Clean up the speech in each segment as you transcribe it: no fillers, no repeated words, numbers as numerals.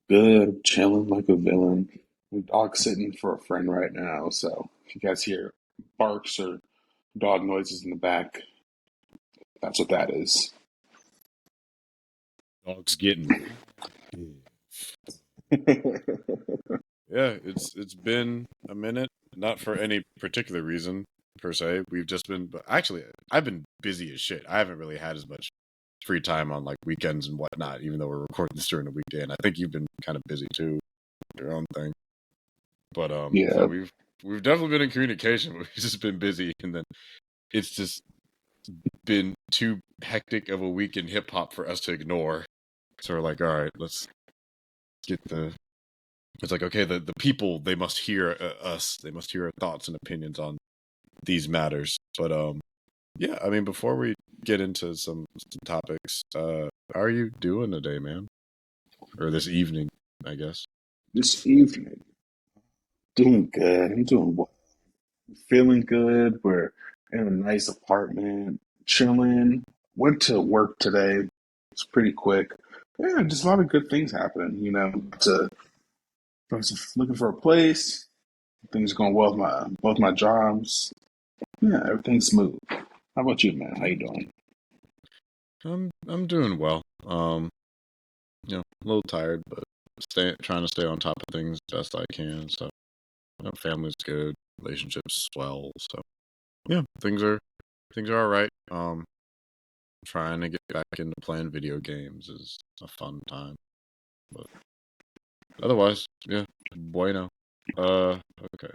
Good, chilling like a villain. Dog sitting for a friend right now, so if you guys hear barks or dog noises in the back, that's what that is. Dog's getting yeah, it's been a minute, not for any particular reason per se. We've just been, but actually, I've been busy as shit. I haven't really had as much free time on like weekends and whatnot, even though we're recording this during the weekday. And I think you've been kind of busy too, your own thing. But so Yeah, we've definitely been in communication. We've just been busy, and then it's just been too hectic of a week in hip hop for us to ignore. So we're like, all right, let's get the. It's like, okay, the people, they must hear us. They must hear our thoughts and opinions on these matters. But yeah, I mean, before we get into some topics, how are you doing today, man? Or this evening, I guess. this evening, doing good. I'm doing well. Feeling good. We're in a nice apartment, chilling. Went to work today. It's pretty quick. Yeah, just a lot of good things happening. I was looking for a place. Things going well with my both my jobs. Yeah, everything's smooth. How about you, man? How you doing? I'm doing well. A little tired, but trying to stay on top of things best I can. So, family's good, relationships swell. So, yeah, things are all right. Trying to get back into playing video games is a fun time, but otherwise, yeah, bueno. Okay.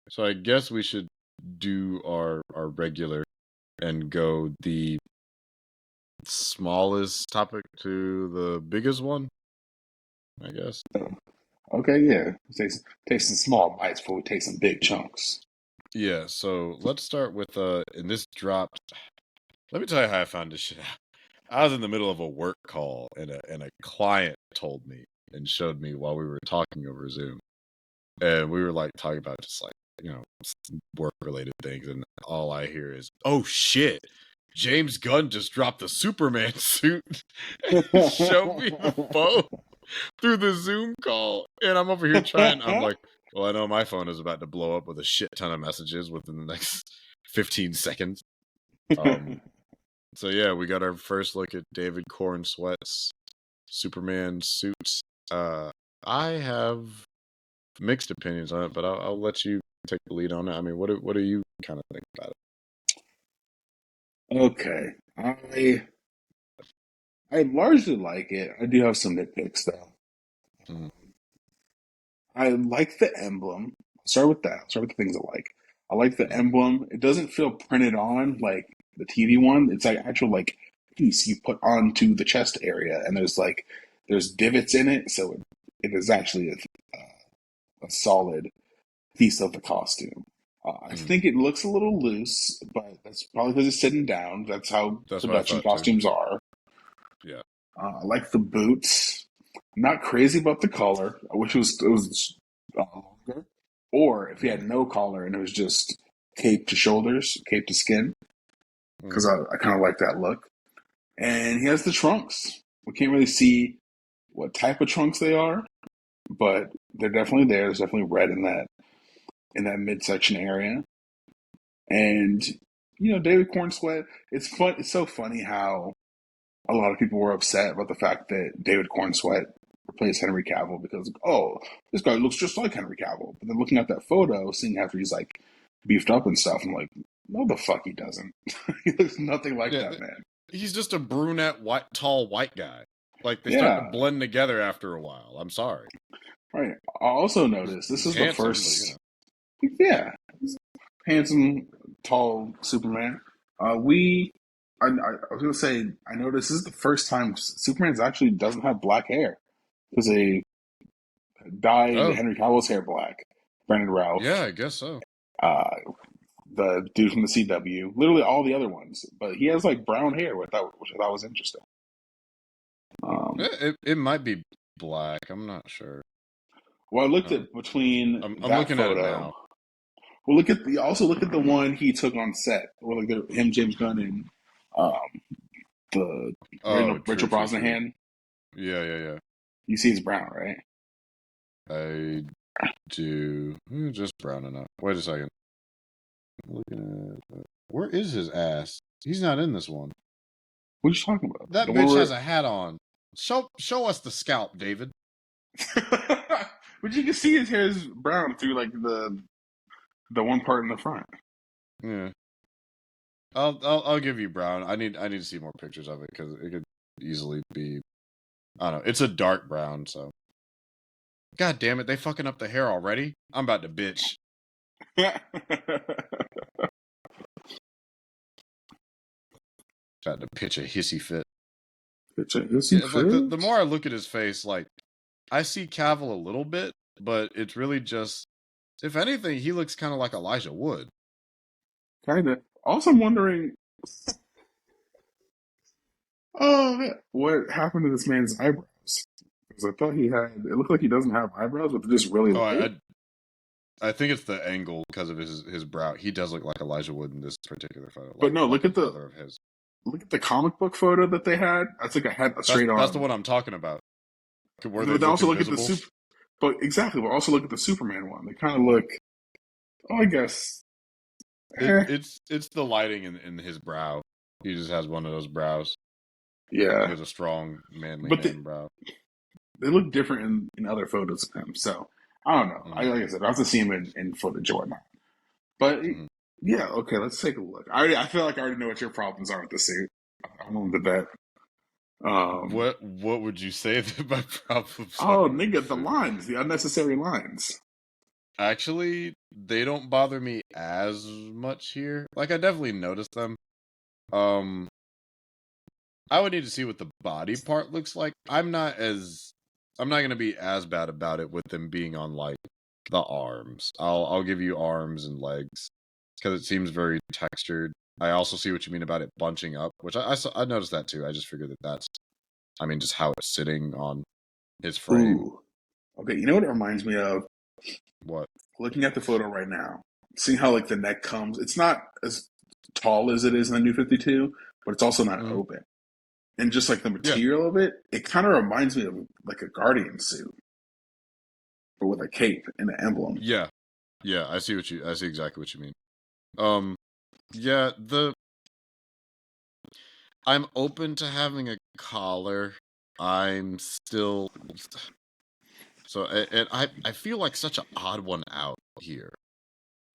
So I guess we should do our regular and go the smallest topic to the biggest one, I guess. Okay, yeah. Take some small bites before we take some big chunks. Yeah, so let's start with and this dropped. Let me tell you how I found this shit out. I was in the middle of a work call and a client told me and showed me while we were talking over Zoom. And we were like talking about just like, work related things, and all I hear is, "Oh shit. James Gunn just dropped the Superman suit and showed me the phone through the Zoom call." And I'm over here trying. I'm like, well, I know my phone is about to blow up with a shit ton of messages within the next 15 seconds. So yeah, we got our first look at David Corn Sweat's Superman suit. I have mixed opinions on it, but I'll let you take the lead on it. I mean, what do you kind of think about Okay. I largely like it. I do have some nitpicks though. it? Mm, I like the emblem. Start with that. Start with the things I like. I like the mm, emblem. It doesn't feel printed on like the TV one. It's like actual like piece you put onto the chest area, and there's divots in it, so it is actually a solid piece of the costume. I mm. think it looks a little loose, but that's probably because it's sitting down. That's how That's what I production thought too. costumes are. Yeah. I like the boots. I'm not crazy about the collar. I wish it was longer, or if he Mm, had no collar and it was just cape to shoulders, cape to skin, because mm. I kind of like that look. And he has the trunks. We can't really see what type of trunks they are, but they're definitely there. There's definitely red in that midsection area. And David Corn Sweat. It's fun. It's so funny how a lot of people were upset about the fact that David Corn Sweat replaced Henry Cavill because, oh, this guy looks just like Henry Cavill. But then looking at that photo, seeing after he's like beefed up and stuff, I'm like, no, the fuck he doesn't. He looks nothing like Yeah, that man. he's just a brunette, tall white guy. Like they start to Yeah, blend together after a while. I'm sorry. right. I also He's, noticed this he's is the handsome, but first, yeah, handsome, tall Superman. I was gonna say, I noticed this is the first time Superman actually doesn't have black hair because they dyed oh, Henry Cavill's hair black. Brandon yeah, Routh, I guess so. uh, the dude from the CW, literally all the other ones. But he has like brown hair, which I thought was interesting. Um, It might be black. I'm not sure. well, I looked Uh, at between I'm that looking at it photo. now. Well, look at the one he took on set, or like him, James Gunn, and um, the Oh, Richard true. Brosnahan. Yeah, yeah, yeah. You see it's brown, right? I do. Just brown enough. Wait a second. Looking at where is his ass? He's not in this one. What are you talking about? That The one bitch where has a hat on. Show us the scalp, David. but you can see his hair is brown through like the one part in the front. Yeah. I'll give you brown. I need to see more pictures of it because it could easily be. I don't know. It's a dark brown, so. God damn it! They fucking up the hair already. I'm about to bitch. About to pitch a hissy fit. It's like the more I look at his face, like I see Cavill a little bit, but it's really just. If anything, he looks kind of like Elijah Wood. Kind of. Also, I'm wondering. Oh, what happened to this man's eyebrows? Because I thought he had. It looked like he doesn't have eyebrows, but they're just really Oh, light. I think it's the angle because of his brow. He does look like Elijah Wood in this particular photo. But no, like a brother of his. Look at the comic book photo that they had. That's like a straight on. That's the one I'm talking about. Where they But look also look invisible. at the super. But exactly, but also look at the Superman one. They kind of look. Oh, I guess. It's the lighting in his brow. He just has one of those brows. Yeah. He has a strong, manly man brow. They look different in other photos of him. So I don't know. Mm-hmm. Like I said, I have to see him in footage or whatnot. But yeah, okay, let's take a look. I feel like I already know what your problems are with the suit. I'm willing to bet. What would you say that my problems are? Oh, nigga, the lines, the unnecessary lines. Actually, they don't bother me as much here. Like I definitely noticed them. I would need to see what the body part looks like. I'm not gonna be as bad about it with them being on like the arms. I'll give you arms and legs because it seems very textured. I also see what you mean about it bunching up, which I noticed that too. I just figured that's just how it's sitting on his frame. Ooh. Okay, you know what it reminds me of? What? Looking at the photo right now, seeing how like the neck comes. It's not as tall as it is in the New 52, but it's also not open. And just like the material of it, it kind of reminds me of like a Guardian suit, but with a cape and an emblem. Yeah, I see exactly what you mean. Yeah, I'm open to having a collar. I'm still and I feel like such an odd one out here.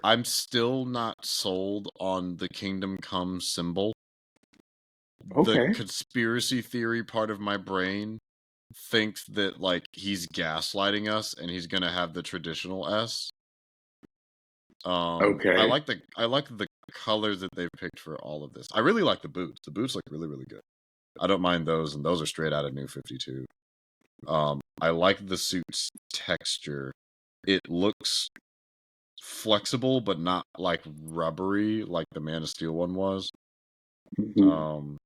I'm still not sold on the Kingdom Come symbol. Okay. The conspiracy theory part of my brain thinks that like he's gaslighting us and he's gonna have the traditional S. Okay. I like the colors that they've picked for all of this. I really like the boots. The boots look really, really good. I don't mind those, and those are straight out of New 52. I like the suit's texture. It looks flexible, but not like rubbery, like the Man of Steel one was. Mm-hmm.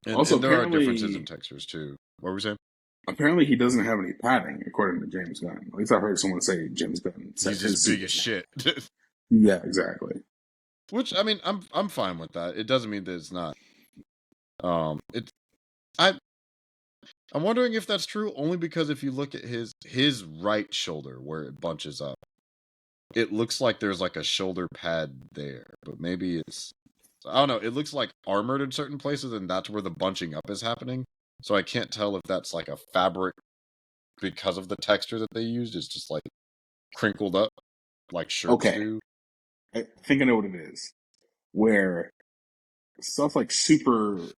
And there are differences in textures too. What were we saying? Apparently, he doesn't have any padding, according to James Gunn. At least I heard someone say James Gunn said he's just big as shit. Yeah, exactly. Which I mean, I'm fine with that. It doesn't mean that it's not. I'm wondering if that's true only because if you look at his right shoulder where it bunches up, it looks like there's like a shoulder pad there, but maybe it's I don't know. It looks like armored in certain places, and that's where the bunching up is happening. So I can't tell if that's like a fabric because of the texture that they used. It's just like crinkled up, like shirts do. I think I know what it is. Where stuff like Superman,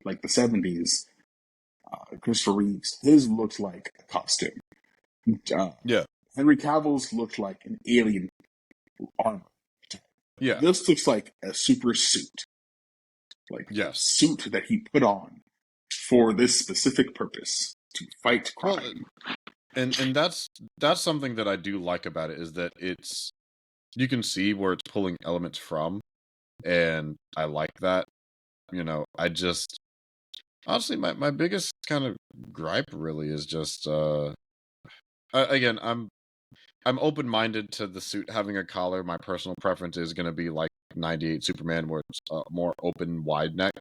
like the 70s, Christopher Reeves, his looks like a costume. Yeah. Henry Cavill's looked like an alien armor. Yeah. This looks like a super suit. Like a suit that he put on for this specific purpose, to fight crime. Well, and that's something that I do like about it is that you can see where it's pulling elements from, and I like that. I just honestly my biggest kind of gripe really is just again, I'm open-minded to the suit having a collar. My personal preference is going to be like 98 Superman, where it's more open, wide neck.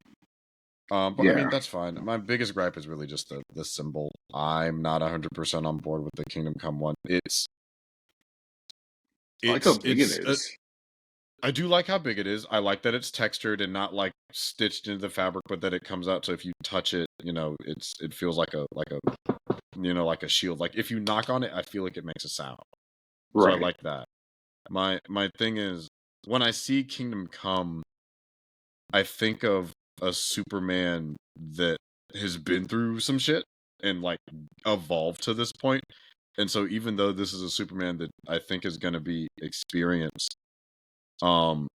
But I mean, Yeah, that's fine. My biggest gripe is really just the symbol. I'm not 100% on board with the Kingdom Come one. I like how It's big it it's is. I do like how big it is. I like that it's textured and not like stitched into the fabric, but that it comes out. So if you touch it, it feels like like a shield. Like if you knock on it, I feel like it makes a sound. So I Right. like that. My thing is when I see Kingdom Come, I think of a Superman that has been through some shit and like evolved to this point. And so even though this is a Superman that I think is going to be experienced, um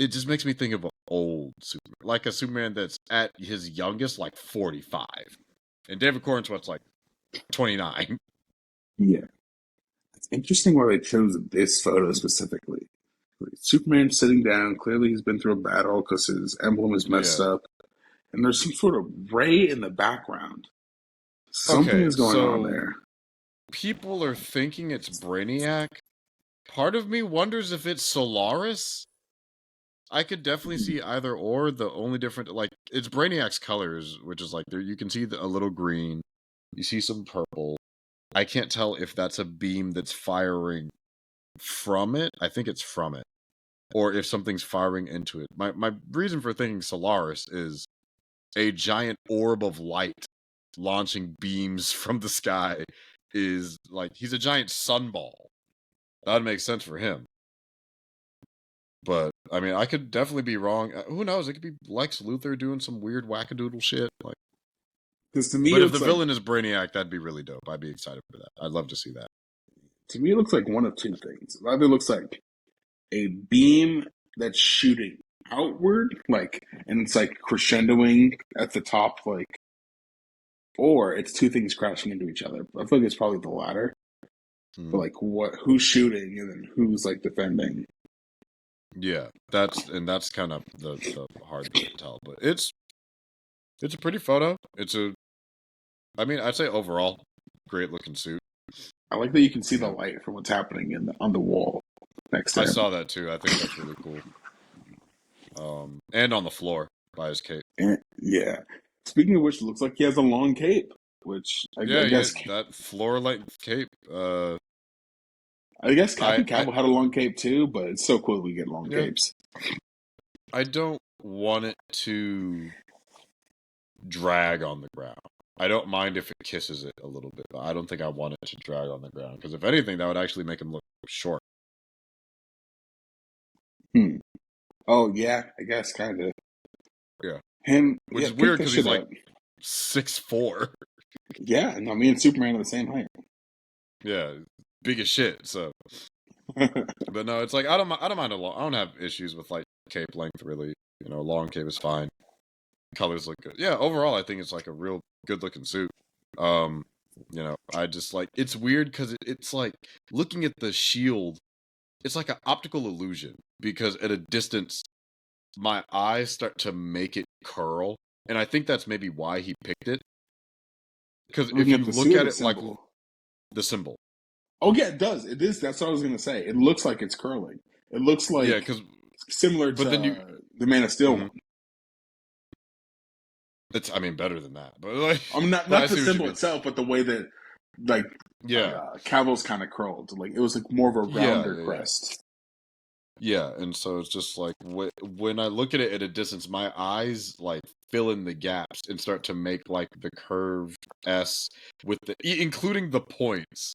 it just makes me think of an old Superman, like a Superman that's at his youngest like 45. And David Cornsweet's like 29. Yeah. It's interesting why they chose this photo specifically. Like, Superman sitting down. Clearly, he's been through a battle because his emblem is messed Yeah. up, and there's some sort of ray in the background. Something Okay, is going on so there. people are thinking it's Brainiac. Part of me wonders if it's Solaris. I could definitely see either or. The only different, like, it's Brainiac's colors, which is like there you can see a little green, you see some purple. I can't tell if that's a beam that's firing from it. I think it's from it, or if something's firing into it. My reason for thinking Solaris is a giant orb of light launching beams from the sky. Is like he's a giant sunball. That would make sense for him. But I mean, I could definitely be wrong. Who knows? It could be Lex Luthor doing some weird wackadoodle shit. Like, Because to me, it but if the looks like villain is Brainiac, that'd be really dope. I'd be excited for that. I'd love to see that. one of two things. It either looks like a beam that's shooting outward, like, and it's like crescendoing at the top, like, or it's two things crashing into each other. I feel like it's probably the latter. But Hmm. like, who's shooting and then who's like defending? Yeah, that's kind of the hard thing to tell. But it's a pretty photo. I mean, I'd say overall, great looking suit. I like that you can see the Yeah, light from what's happening on the wall next to I him. saw that too. I think that's really cool. And on the floor by his cape. And, yeah. Speaking of which, it looks like he has a long cape, which Yeah, guess that floor length cape. I guess Captain I Cavill had a long cape too, but it's so cool we get long yeah, capes. I don't want it to drag on the ground. I don't mind if it kisses it a little bit, but I don't think I want it to drag on the ground because if anything, that would actually make him look short. Hmm. Oh yeah, I guess kind of Yeah, him. which Yeah, is pick weird that because he's shit like up. 6'4". Yeah, no, me and Superman are the same height. Yeah, big as shit. So, but no, it's like I don't mind a long. I don't have issues with like cape length really. Long cape is fine. Colors look good. Yeah, overall, I think it's like a real good looking suit. Um, I just like it's weird because it's like looking at the shield. It's like an optical illusion because at a distance, my eyes start to make it curl, and I think that's maybe why he picked it. Because Looking if at you the look suit or at the it like symbol. the symbol, Oh yeah, it does. It is. That's what I was gonna say. It looks like it's curling. It looks yeah, like because similar but then you, to the Man of Steel mhm. one. It's I mean better than that, but like, I mean, not but I the see what you symbol mean. itself, but the way that like Yeah, Cavill's kind of curled. Like it was like more of a yeah, rounder yeah, yeah. crest. Yeah, and so it's just like when I look at it at a distance, my eyes like fill in the gaps and start to make like the curved S with including the points.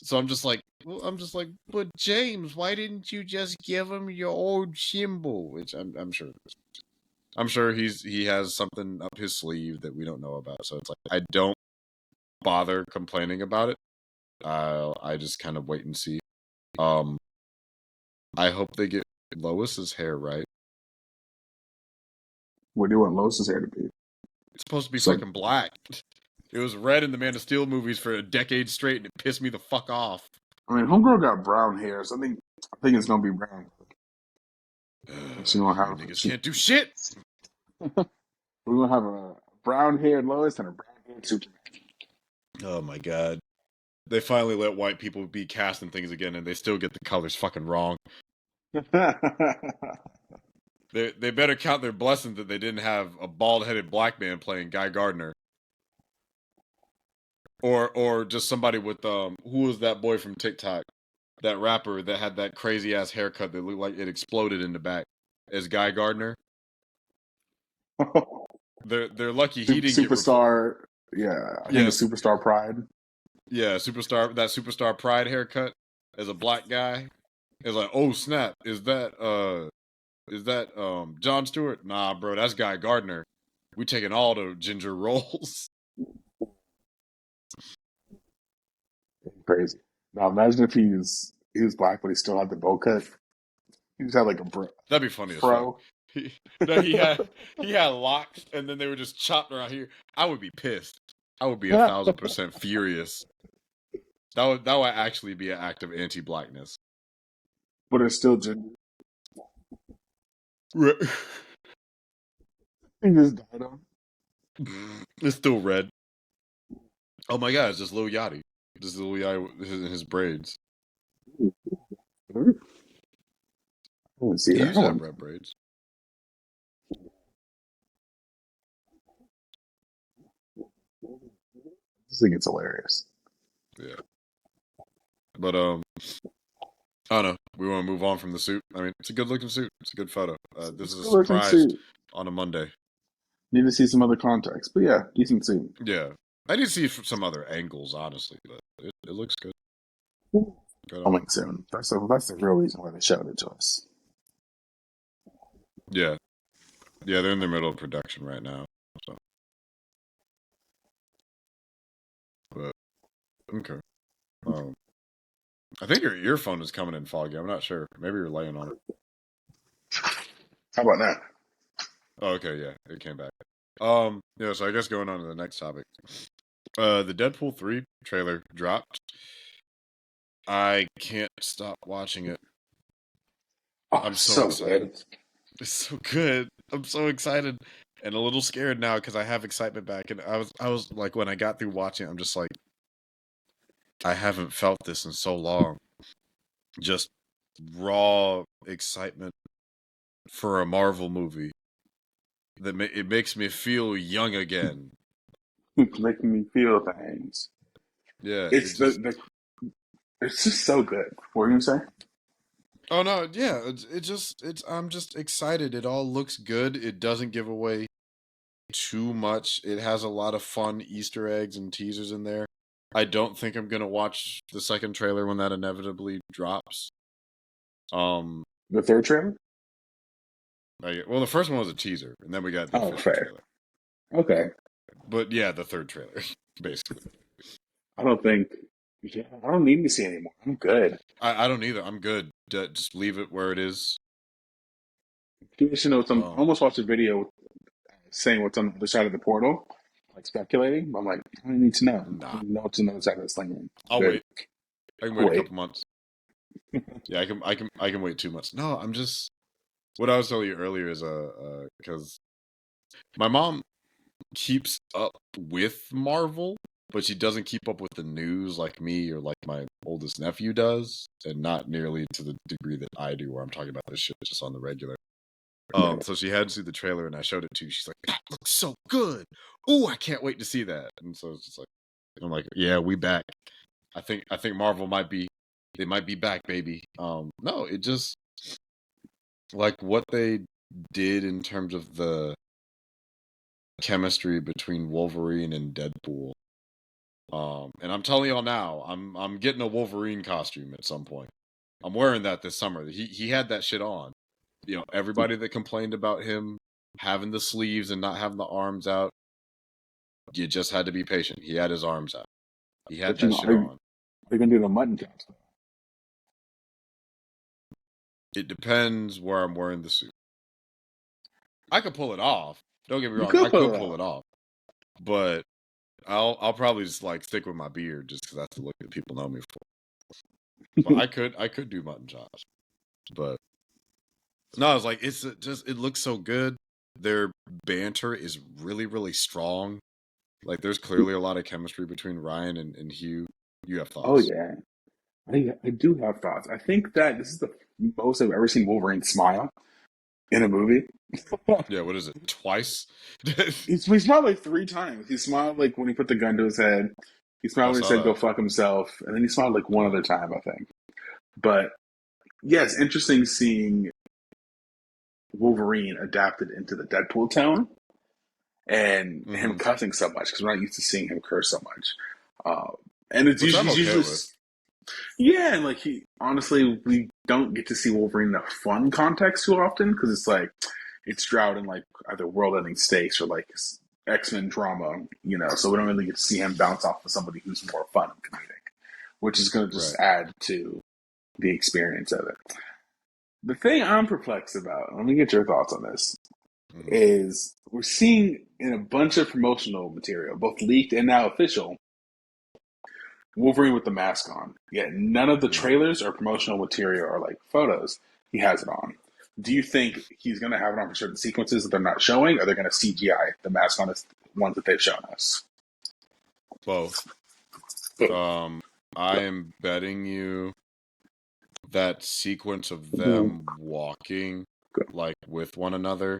So but James, why didn't you just give him your old symbol? Which I'm sure he has something up his sleeve that we don't know about. So it's like I don't bother complaining about it. I just kind of wait and see. Um, I hope they get Lois's hair right. What do you want Lois's hair to be? It's supposed to be It's like, fucking black. It was red in the Man of Steel movies for a decade straight, and it pissed me the fuck off. I mean, Homegirl got brown hair, so I think it's gonna be brown. She's gonna You have niggas can't do shit. we're gonna have a brown haired Lois and a brown haired Superman. Oh my god. They finally let white people be cast in things again, and they still get the colors fucking wrong. They better count their blessings that they didn't have a bald-headed black man playing Guy Gardner, or just somebody with who was that boy from TikTok, that rapper that had that crazy ass haircut that looked like it exploded in the back, as Guy Gardner. They're lucky he didn't get replaced. Superstar. Yeah, I think it's Yes, Superstar Pride. yeah, superstar pride haircut as a black guy. It's like, oh snap, is that John Stewart? Nah, bro, that's Guy Gardner. We taking all the ginger rolls. Crazy. Now imagine if he was black, but he still had the bow cut. He just had like a That'd be funny as fuck. fro. No, he had locks, and then they were just chopped around here. I would be pissed. I would be 1,000% furious. That would actually be an act of anti-blackness. But it's still just Re- he just died on. It's still red. Oh my god, it's just Lil Yachty. Just Lil Yachty in his braids. I want to see He that. used to have red braids. I just think it's hilarious. Yeah. But I don't know. We want to move on from the suit. I mean, it's a good looking suit. It's a good photo. This is a surprise on a Monday. Need to see some other context, but yeah, decent suit. Yeah, I need to see some other angles, honestly, but it looks good. Coming soon. That's the real reason why they showed it to us. Yeah, they're in the middle of production right now. So, but okay. I think your earphone is coming in foggy. I'm not sure. Maybe you're laying on it. How about that? Oh, okay, yeah, it came back. Yeah. So I guess going on to the next topic. The Deadpool 3 trailer dropped. I can't stop watching it. Oh, I'm so excited. Good. It's so good. I'm so excited and a little scared now because I have excitement back. And I was like, when I got through watching it, I'm just like, I haven't felt this in so long. Just raw excitement for a Marvel movie it makes me feel young again. Making me feel things. Yeah, It's it's just so good. What were you gonna say? Oh no, yeah, I'm just excited. It all looks good. It doesn't give away too much. It has a lot of fun Easter eggs and teasers in there. I don't think I'm gonna watch the second trailer when that inevitably drops. The third trailer? Well, the first one was a teaser, and then we got the official fair. trailer. Okay. But yeah, the third trailer, basically. I don't need to see anymore. I'm good. I don't either. I'm good. Just leave it where it is. You should know some. I almost watched a video saying what's on the other side of the portal, like speculating. I'm like, I don't need to know. Nah. I don't know what's on the other side of this thing. I'll wait. I can wait a Wait. couple months. Yeah, I can wait 2 months. No, I'm just. What I was telling you earlier is because my mom keeps up with Marvel, but she doesn't keep up with the news like me or like my oldest nephew does, and not nearly to the degree that I do, where I'm talking about this shit just on the regular. So she hadn't seen the trailer, and I showed it to her. She's like, "That looks so good! Ooh, I can't wait to see that!" And so it's just like, I'm like, "Yeah, we back." I think Marvel might be back, baby. No, it just like what they did in terms of the chemistry between Wolverine and Deadpool. And I'm telling y'all now, I'm getting a Wolverine costume at some point. I'm wearing that this summer. He had that shit on. You know, everybody that complained about him having the sleeves and not having the arms out, you just had to be patient. He had his arms out. He had that shit on. They're gonna do the mutton chops. It depends where I'm wearing the suit. I could pull it off. Don't get me wrong. I could pull it off, but I'll probably just like stick with my beard just because that's the look that people know me for. But I could do mutton chops, but no, I was like, it looks so good. Their banter is really, really strong. Like, there's clearly a lot of chemistry between Ryan and Hugh. You have thoughts? Oh yeah, I do have thoughts. I think that this is the most I've ever seen Wolverine smile. in a movie. Yeah, what is it? Twice? He smiled like three times. He smiled like when he put the gun to his head. He smiled I when he saw said "go that. fuck himself," and then he smiled like one Uh, other time, I think. But yes, interesting seeing Wolverine adapted into the Deadpool tone and him mm-hmm. cussing so much because we're not used to seeing him curse so much. Uh, and it's Which usually, I'm he's okay usually with. yeah, and like he honestly, we don't get to see Wolverine in a fun context too often because it's like it's shrouded in like either world-ending stakes or like X-Men drama, you know. So we don't really get to see him bounce off of somebody who's more fun and comedic, which is going to just Right. add to the experience of it. The thing I'm perplexed about, let me get your thoughts on this, Mm-hmm. is we're seeing in a bunch of promotional material, both leaked and now official, Wolverine with the mask on. Yet none of the Mm-hmm. trailers or promotional material or like photos he has it on. Do you think he's going to have it on for certain sequences that they're not showing, or they're going to CGI the mask on the ones that they've shown us? Both. Um, I am betting you that sequence of them walking like with one another.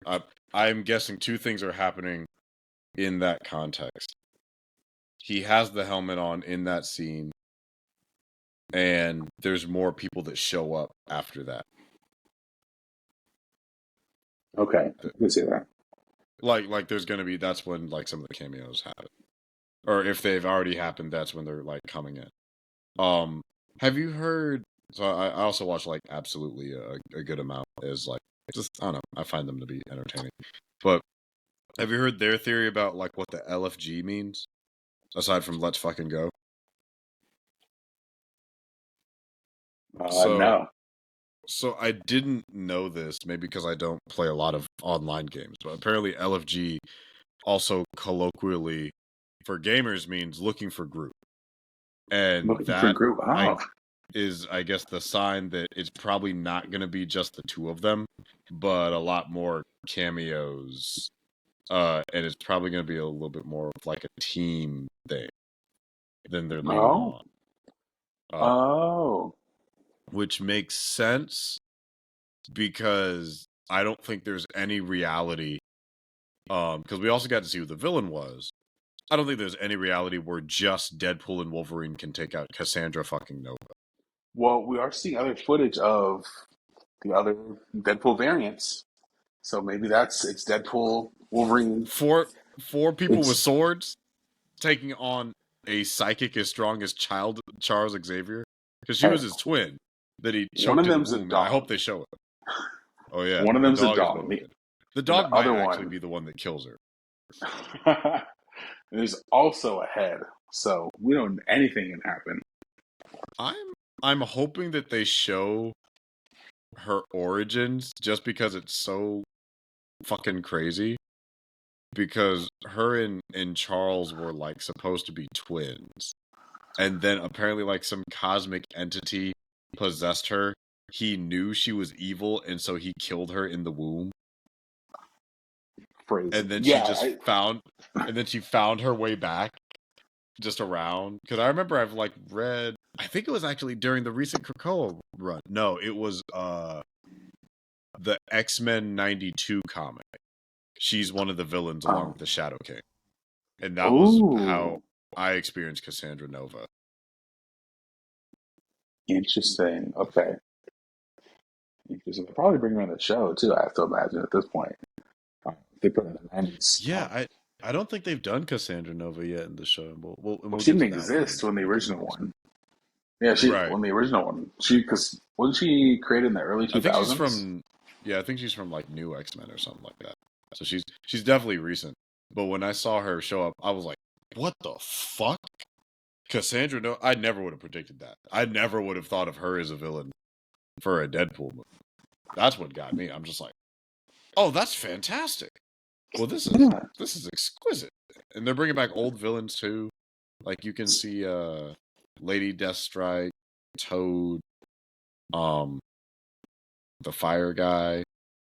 I I'm guessing two things are happening in that context. He has the helmet on in that scene, and there's more people that show up after that. Okay, I can see that. Like there's gonna be that's when like some of the cameos happen. Or if they've already happened, that's when they're like coming in. Um have you heard so I also watch like absolutely a good amount is like just I don't know, I find them to be entertaining. But have you heard their theory about like what the LFG means? Aside from let's fucking go. So No. so I didn't know this, maybe because I don't play a lot of online games, but apparently LFG also colloquially for gamers means looking for group. And Looking for that group. I Oh, is I guess the sign that it's probably not going to be just the two of them, but a lot more cameos. And it's probably going to be a little bit more of like a team thing than they're leaning oh, on. Uh, oh. which makes sense because I don't think there's any reality. Because we also got to see who the villain was. I don't think there's any reality where just Deadpool and Wolverine can take out Cassandra fucking Nova. Well, we are seeing other footage of the other Deadpool variants. So maybe it's Deadpool, Wolverine. Four people with It's swords taking on a psychic as strong as child Charles Xavier because she hey, was his twin that he one choked of in the them's a womb, and I hope dog. they show it. Oh yeah, One of the them's a dog is dog. broken. The And the dog might other actually one, be the one that kills her. there's also a head. So we don't anything can happen. I'm I'm hoping that they show her origins just because it's so fucking crazy. Because her and Charles were like supposed to be twins. And then apparently like some cosmic entity possessed her. He knew she was evil, and so he killed her in the womb. Crazy. And then she Yeah, just found and then she found her way back just around. Because I remember I've like read I think it was actually during the recent Krakoa run. No, it was the X-Men 92 comic. She's one of the villains along oh, with the Shadow King. And that was how ooh, I experienced Cassandra Nova. interesting. Okay, interesting. They'll probably bring her on the show too. I have to imagine at this point. They put her in the 90s. Yeah, I don't think they've done Cassandra Nova yet in the show. Well, We'll she get didn't to that one exist when the in a couple original minutes. one. Yeah, she Right. when the original one. She because wasn't she created in the early I two think she's thousands? from yeah, I think she's from like New X-Men or something like that. So she's definitely recent. But when I saw her show up, I was like, "What the fuck?" Cassandra no, I never would have predicted that. I never would have thought of her as a villain for a Deadpool movie. That's what got me. I'm just like, "Oh, that's fantastic." Well, Yeah. this is exquisite. And they're bringing back old villains too. Like you can see Lady Deathstrike, Toad, um the fire guy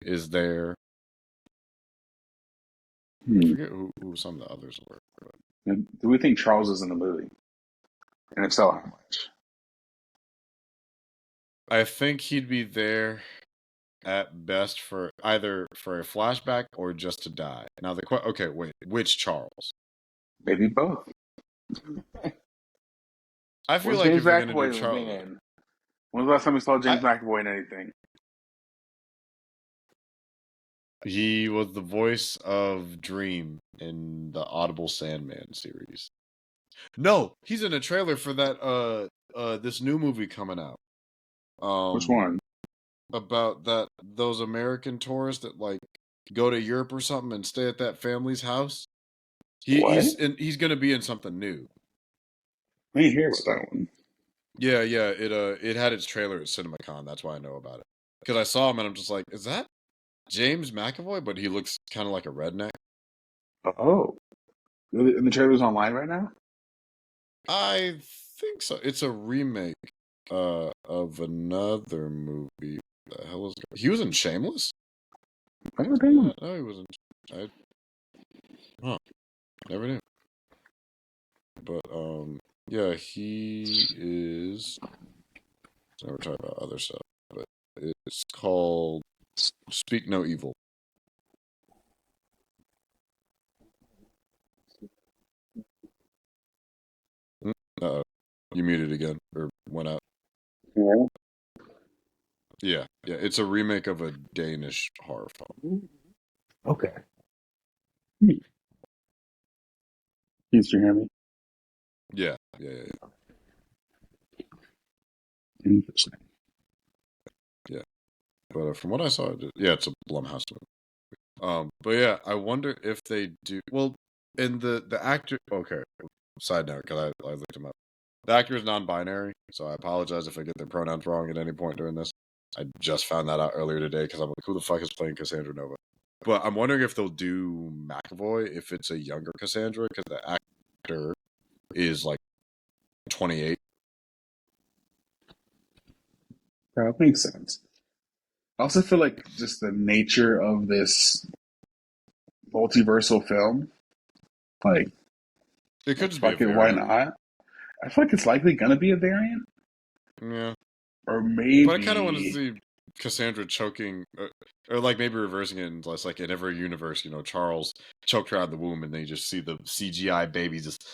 is there. I Hmm. forget who some of the others were. But And do we think Charles is in the movie? And if so, how much? I think he'd be there at best for either for a flashback or just to die. Now okay, wait, which Charles? Maybe both. I feel What's like James if you're gonna do McAvoy Charles, in? When was the last time we saw James I McAvoy in anything? he was the voice of Dream in the Audible Sandman series. No, he's in a trailer for that this new movie coming out. Which Um one? about those American tourists that like go to Europe or something and stay at that family's house. What? He's gonna be in something new. I didn't hear about that one. Yeah, yeah. It had its trailer at CinemaCon. That's why I know about it. Because I saw him and I'm just like, is that James McAvoy? But he looks kind of like a redneck. Oh, and the trailer's online right now. I think so. It's a remake of another movie. The hell is he was in Shameless? Oh, damn. No, he wasn't. I huh, never knew. But yeah, he is. Never talk about other stuff, but it's called Speak No Evil. Uh-oh. You muted again or went out. Yeah. Yeah, yeah. It's a remake of a Danish horror film. Okay. Hmm. Can you hear me? Yeah, yeah, yeah, yeah. Interesting. Yeah. But from what I saw, yeah, it's a Blumhouse movie. But yeah, I wonder if they do well. And the actor. Okay, side note, because I looked him up. The actor is non-binary, so I apologize if I get their pronouns wrong at any point during this. I just found that out earlier today because I'm like, who the fuck is playing Cassandra Nova? But I'm wondering if they'll do McAvoy if it's a younger Cassandra because the actor is like 28. That makes sense. I also feel like just the nature of this multiversal film, like, It could just be a fuck it, why variant. not? I feel like it's likely gonna be a variant, Yeah. or But I kind of want to maybe see Cassandra choking, or like maybe reversing it, and like in every universe, Charles choked her out of the womb, and then you just see the CGI baby just,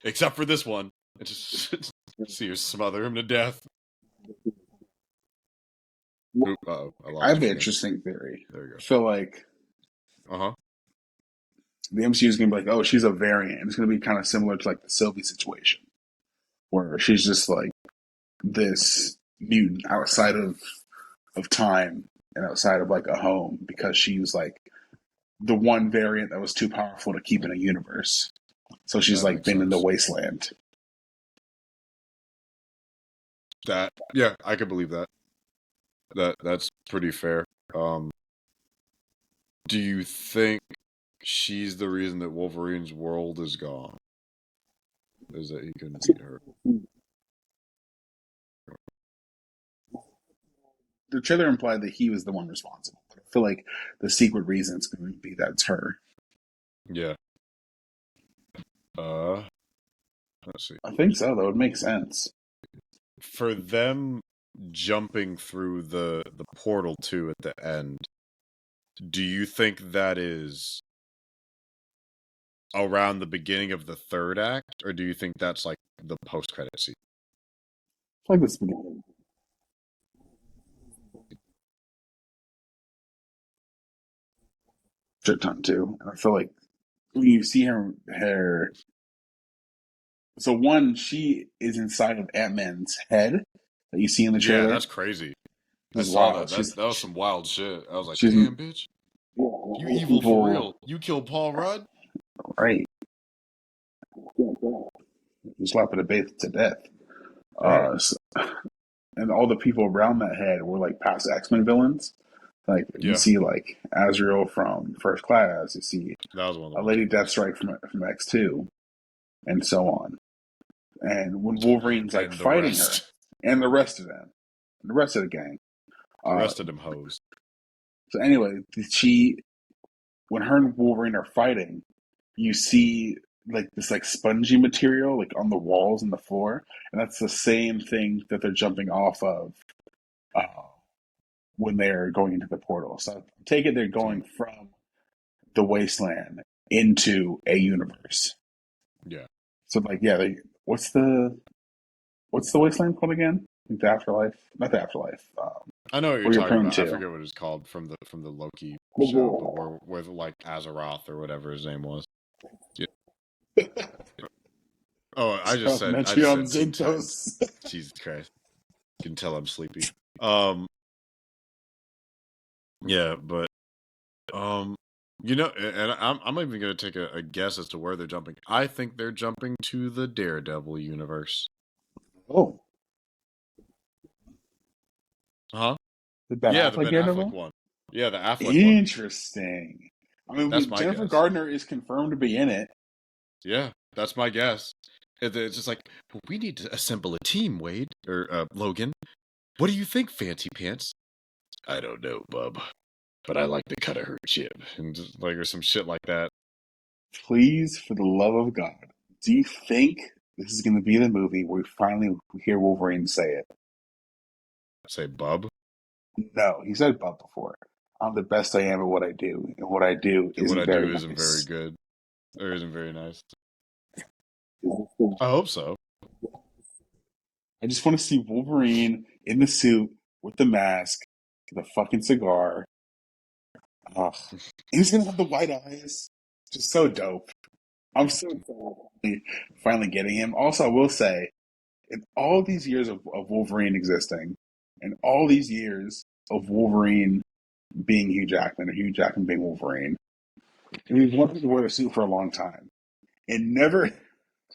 except for this one, and just see her smother him to death. Oop, uh-oh, I I lost have you an again. interesting theory. There you I feel like go. Uh huh. the MCU is gonna be like, oh, she's a variant. It's gonna be kind of similar to like the Sylvie situation, where she's just like this mutant outside of time and outside of like a home because she was like the one variant that was too powerful to keep in a universe. So she's That like makes been in the sense. wasteland. Yeah, I could believe that. That's pretty fair. Um, do you think she's the reason that Wolverine's world is gone? Is that he couldn't beat her? The trailer implied that he was the one responsible. But I feel like the secret reason is going to be that it's her. Yeah. Uh, let's see. I think so. That would make sense. For them jumping through the portal too at the end, do you think that is around the beginning of the third act, or do you think that's like the post credit scene? I feel like this would shit ton too. And I feel like when you see her. So one, she is inside of Ant Man's head that you see in the Yeah, trailer. that's crazy. I This is saw wild. that. That was some wild shit. I was like, She's damn, bitch, you evil for evil, real. You killed Paul Rudd. right? You slapping a bait to death. Right. So, and all the people around that head were like past X-Men villains. Like you Yeah, see, like Azrael from First Class. You see that was one of the a ones I Lady noticed. Deathstrike from X2, and so on. And when Wolverine's like And the fighting her, rest, and the rest of them, the rest of the gang. the Uh, rest of them hoes. so anyway, she when her and Wolverine are fighting, you see like this like spongy material like on the walls and the floor, and that's the same thing that they're jumping off of. Uh, when they're going into the portal. So take it they're So, going from the wasteland into a universe. yeah. So like yeah, what's the wasteland called again? Like the afterlife? Not the afterlife. I know what you're Where you're talking prone about. I to. forget what it's called from the Loki show, but we're with like Azeroth or whatever his name was. Yeah. Oh, I Supplementary just on said Teen Titans. Zintos. Jesus Christ. You can tell I'm sleepy. Um, yeah, but um, and I'm even gonna take a guess as to where they're jumping. I think they're jumping to the Daredevil universe. Oh, Huh? the Ben Yeah, the Affleck Ben Affleck Daredevil? one. Yeah, the Affleck one. Interesting. I mean, That's my Jennifer guess. Gardner is confirmed to be in it. Yeah, that's my guess. It's just like, we need to assemble a team, Wade or Logan. What do you think, Fancy Pants? I don't know, bub, but I like the cut of her jib, and just, like, or some shit like that. Please, for the love of God, do you think this is going to be the movie where we finally hear Wolverine say it? Say, bub. No, he said "bub" before. I'm the best I am at what I do, and what I do What isn't I very do isn't very nice. good, or isn't very nice. I hope so. I just want to see Wolverine in the suit with the mask, the fucking cigar. Ugh. He's gonna have the white eyes. Just so dope. I'm so excited finally getting him. Also, I will say, in all these years of Wolverine existing, and all these years of Wolverine being Hugh Jackman, or Hugh Jackman being Wolverine, and we've wanted to wear the suit for a long time. And never,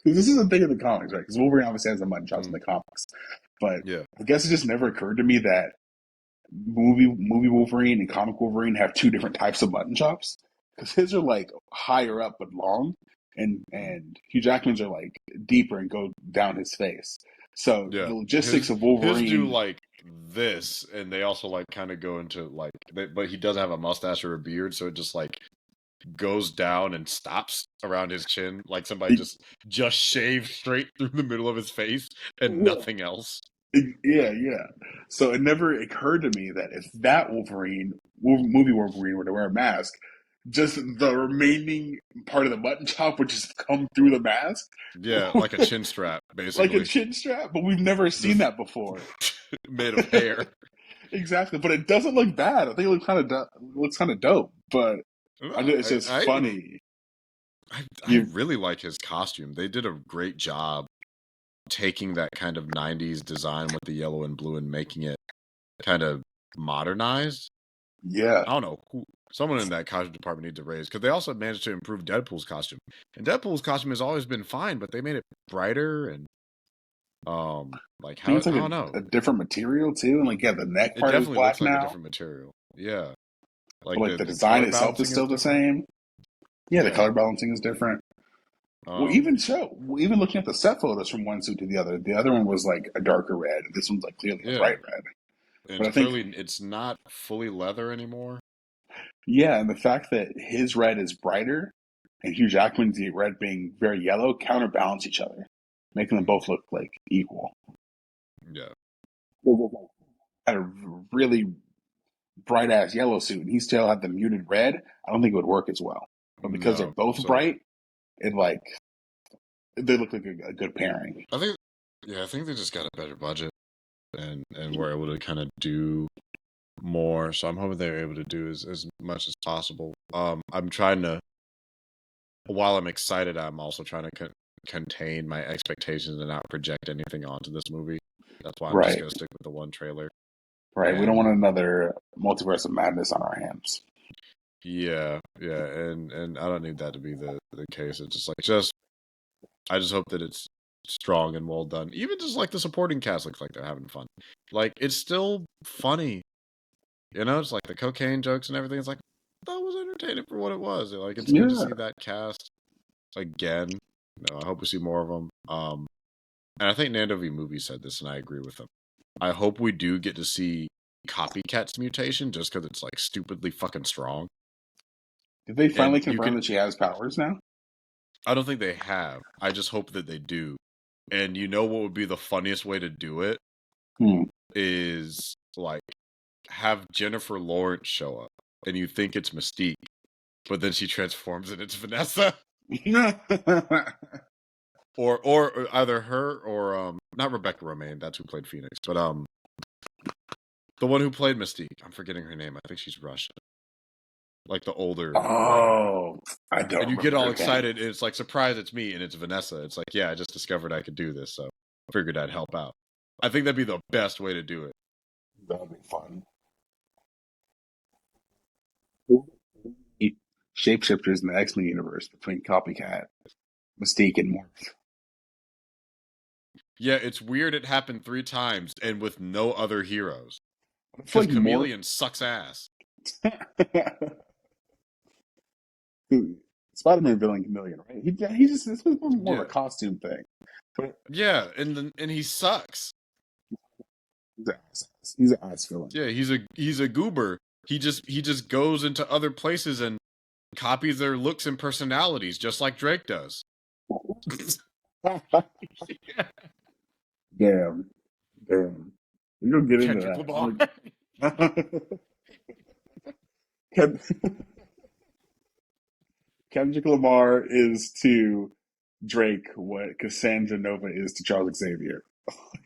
this is a thing in the comics, right? Because Wolverine obviously has the mutton chops in Mm, the comics. But yeah, I guess it just never occurred to me that movie Wolverine and comic Wolverine have two different types of mutton chops. Because his are like higher up but long, mm, and Hugh Jackman's are like deeper and go down his face. So yeah. the logistics of His do Wolverine, like this, and they also like kind of go into like, but he doesn't have a mustache or a beard, so it just like goes down and stops around his chin, like somebody just shaved straight through the middle of his face and nothing else. yeah, yeah. So it never occurred to me that if that movie Wolverine, were to wear a mask, just the remaining part of the mutton chop would just come through the mask, Yeah, like a chin strap, like a basically, chin strap. But we've never seen just that before. made of hair. Exactly, but it doesn't look bad. I think it looks kind of dope. But it's I, just I funny. I You, really like his costume. They did a great job taking that kind of '90s design with the yellow and blue and making it kind of modernized. yeah, I don't know who. Someone in that costume department needs to raise because they also managed to improve Deadpool's costume. And Deadpool's costume has always been fine, but they made it brighter and like I think how it's like I don't know. a different material too, and like yeah, the neck It part is definitely looks black like a now, different material. Yeah, but like like the the design color itself is balancing is still the different. same. Yeah, the Yeah. color balancing is different. Um. Even looking at the set photos from one suit to the other one was like a darker red. This one's like clearly a Yeah. bright red. And But it's I think, clearly it's not fully leather anymore. yeah, and the fact that his red is brighter and Hugh Jackman's red being very yellow counterbalance each other, making them Mhm. both look like equal. Yeah. Had a really bright ass yellow suit, and he still had the muted red. I don't think it would work as well. But because they're No. both So bright, it like they look like a good pairing. I think I think they just got a better budget and were able to kind of do more. So I'm hoping they're able to do as much as possible. I'm trying to while I'm excited, I'm also trying to contain my expectations and not project anything onto this movie. That's why I'm just Right, gonna stick with the one trailer. right. We don't And want another multiverse of madness on our hands. yeah, yeah, and I don't need that to be the case. It's just like just I just hope that it's strong and well done. Even just like the supporting cast looks like they're having fun. Like it's still funny, you know. It's like the cocaine jokes and everything. It's like that was entertaining for what it was. Like it's good to Yeah, see that cast again. I hope we see more of them. And I think Nando V Movie said this, and I agree with him. I hope we do get to see Copycat's mutation, just because it's like stupidly fucking strong. did they And finally you confirm could, that she has powers now? I don't think they have. I just hope that they do. And you know what would be the funniest way to do it Hmm. is like have Jennifer Lawrence show up, and you think it's Mystique, but then she transforms and it's Vanessa, or either her or not Rebecca Romaine, that's who played Phoenix, but the one who played Mystique. I'm forgetting her name. I think she's Russian, like the older one. Oh, I don't And you remember get all her name. excited, and it's like, surprise, it's me, and it's Vanessa. It's like, yeah, I just discovered I could do this, so I figured I'd help out. I think that'd be the best way to do it. That'd be fun. Shapeshifters in the X-Men universe between Copycat, Mystique, and Morph. Yeah, it's weird it happened 3 times and with no other heroes. It's Because like Chameleon sucks ass. Spider-Man villain Chameleon, right? He just this was more of a costume thing. But yeah, and he sucks. He's an ass villain. Yeah, he's a goober. He just goes into other places and copies their looks and personalities, just like Drake does. Damn. We don't get into Kendrick that. Kendrick Lamar is to Drake what Cassandra Nova is to Charles Xavier.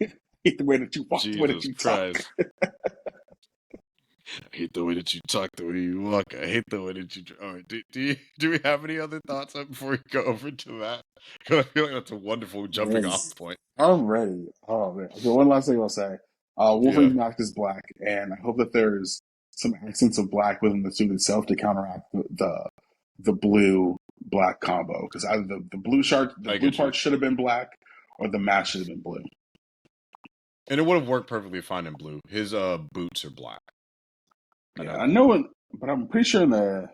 The way that you walk, the way that you Christ. talk. I hate the way that you talk, the way you walk. I hate the way that you. All right, do we have any other thoughts before we go over to that? Because I feel like that's a wonderful jumping off point. I'm ready. Oh man. Okay, one last thing I'll say. Wolverine's mask is black, and I hope that there's some accents of black within the suit itself to counteract the blue black combo. Because either the blue part should have been black, or the mask should have been blue. And it would have worked perfectly fine in blue. His boots are black. Yeah, I know it, but I'm pretty sure in the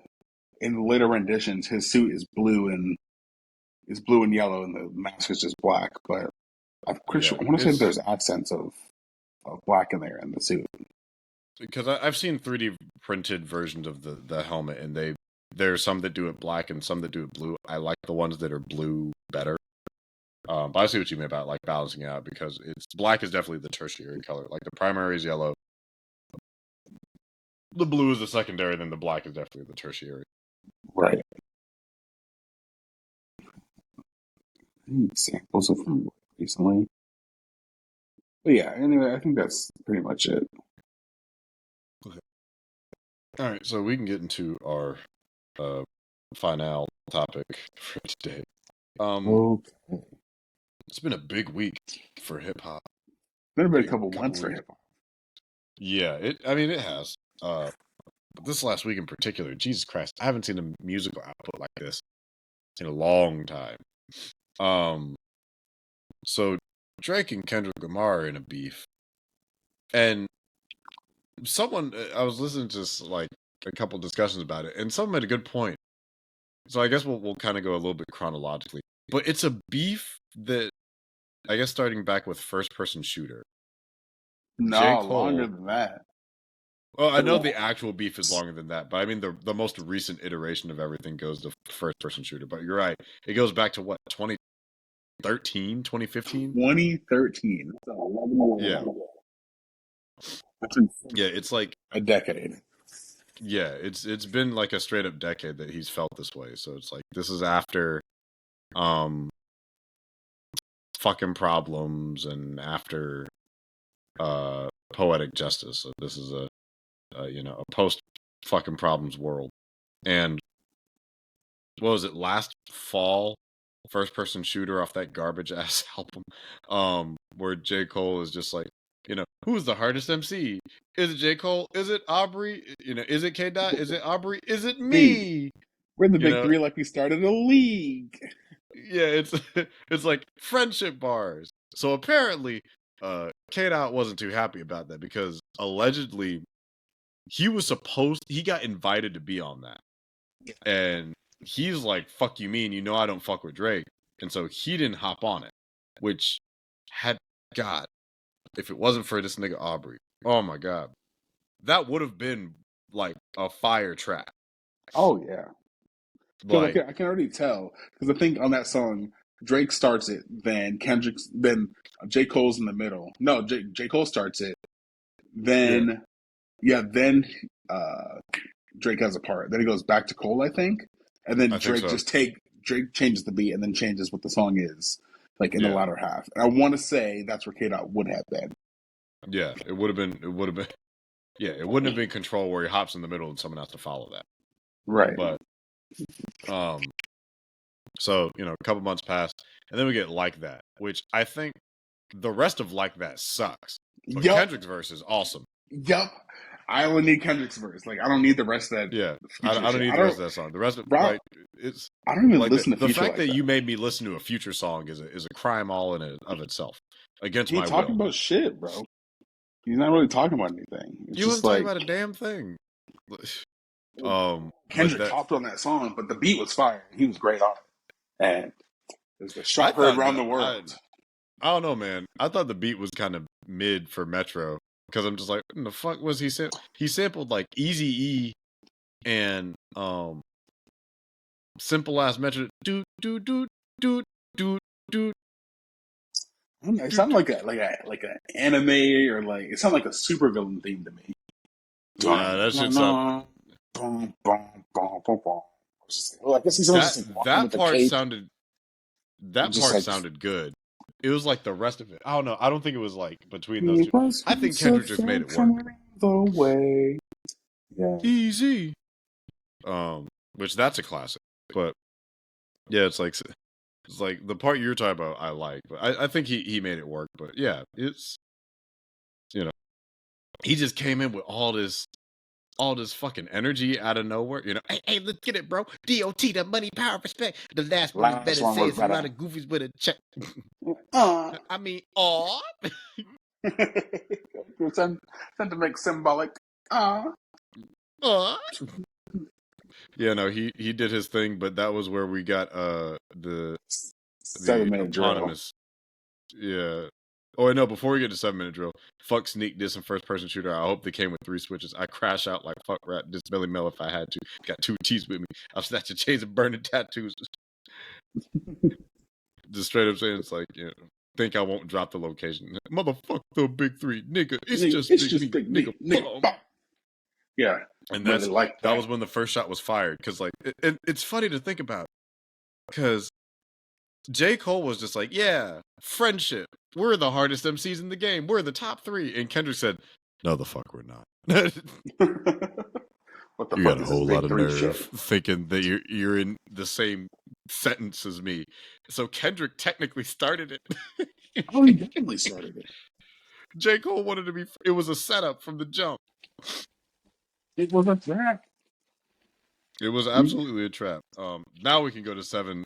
later renditions, his suit is blue and yellow, and the mask is just black. But I'm pretty sure I want to say there's accents of black in there in the suit. Because I've seen 3D printed versions of the helmet, and there's some that do it black and some that do it blue. I like the ones that are blue better. But I see what you mean about like balancing out, because black is definitely the tertiary color. Like the primary is yellow. The blue is the secondary, then the black is definitely the tertiary. Right. Samples of from recently. But yeah, anyway, I think that's pretty much it. Okay. All right, so we can get into our final topic for today. Okay. It's been a big week for hip hop. It's been a couple months for hip hop. Yeah, it has. But this last week in particular, Jesus Christ, I haven't seen a musical output like this in a long time. So Drake and Kendrick Lamar are in a beef, and I was listening to like a couple discussions about it, and someone made a good point. So I guess we'll kind of go a little bit chronologically, but it's a beef that I guess starting back with first person shooter. No, longer than that. Well, I know the actual beef is longer than that, but I mean the most recent iteration of everything goes to first person shooter. But you're right, it goes back to what, 2013, 2015? 2013. Yeah. Yeah, it's like a decade. Yeah, it's been like a straight up decade that he's felt this way. So it's like this is after fucking problems and after poetic justice. So this is a post fucking problems world. And what was it, last fall, first person shooter off that garbage ass album, where J. Cole is just like, who's the hardest MC? Is it J. Cole? Is it Aubrey? Is it K. Dot? Is it Aubrey? Is it me? We're the big three, like we started a league. Yeah, it's like friendship bars. So apparently, K. Dot wasn't too happy about that, because allegedly he got invited to be on that. And he's like, fuck you mean, I don't fuck with Drake. And so he didn't hop on it, which God, if it wasn't for this nigga Aubrey, oh my God, that would have been like a fire track. Oh yeah. Like, I can already tell, because I think on that song, Drake starts it, then J. Cole's in the middle. No, J. Cole starts it, then Yeah, then Drake has a part. Then he goes back to Cole, I think, and then I think so. Drake changes the beat and then changes what the song is, like in the Yeah, latter half. And I want to say that's where K Dot would have been. yeah. It would have been. It would have been. Yeah, it wouldn't have been Control where he hops in the middle and someone has to follow that. Right. But so a couple months pass, and then we get Like That, which I think the rest of Like That sucks. But Yup. Kendrick's verse is awesome. Yup. I only need Kendrick's verse. Like I don't need the rest of that. Yeah, I Future don't shit. need the rest of that song. The rest of Bro, like it's I don't even like listen to the Future fact like that that. you made me listen to a Future song is a crime all in of itself against He my ain't talking will. about shit, bro. He's not really talking about anything. It's You just wasn't talking like about a damn thing. But Kendrick that hopped on that song, but the beat was fire. He was great on it, and it's the I shot heard thought around the that world. I don't know, man. I thought the beat was kind of mid for Metro because I'm just like, what the fuck was he saying? He sampled like Easy E and simple ass Metro do do do do do do. I don't know, it sounded like an anime or like it sounded like a supervillain theme to me. Nah, that shit's up. Well, I guess he's just like walking That with a part cape. Just like sounded good. It was like the rest of it. I don't know. I don't think it was like between those two. I think Kendrick just made it work. The way. Yeah. Easy. Which that's a classic. But yeah, it's like the part you're talking about I like, but I think he made it work. But yeah, it's he just came in with all this fucking energy out of nowhere. Hey, let's get it, bro. DOT, the money, power, respect. The last one was better. Says a lot of goofies with a check. I mean, aw. Tend to make symbolic. Yeah, no, he did his thing, but that was where we got the 7-minute eponymous. Yeah. Oh, no, before we get to 7-minute drill, fuck sneak diss and first person shooter. I hope they came with 3 switches. I crash out like fuck rap, this Billy Mel if I had to. Got 2 T's with me. I'll snatch a chains of burning tattoos. Just straight up saying it's like, think I won't drop the location. Motherfuck the big 3, nigga. It's just big me, nigga. Yeah. And that was when the first shot was fired. Because like it's funny to think about. Because J. Cole was just like, yeah, friendship. We're the hardest MCs in the game. We're the top 3. And Kendrick said, no, the fuck we're not. What the you fuck got a is whole lot of nerve shit? thinking that you're in the same sentence as me. So Kendrick technically started it. Oh, he definitely started it. J. Cole wanted to be. It was a setup from the jump. It was a trap. It was absolutely a trap. Now we can go to 7.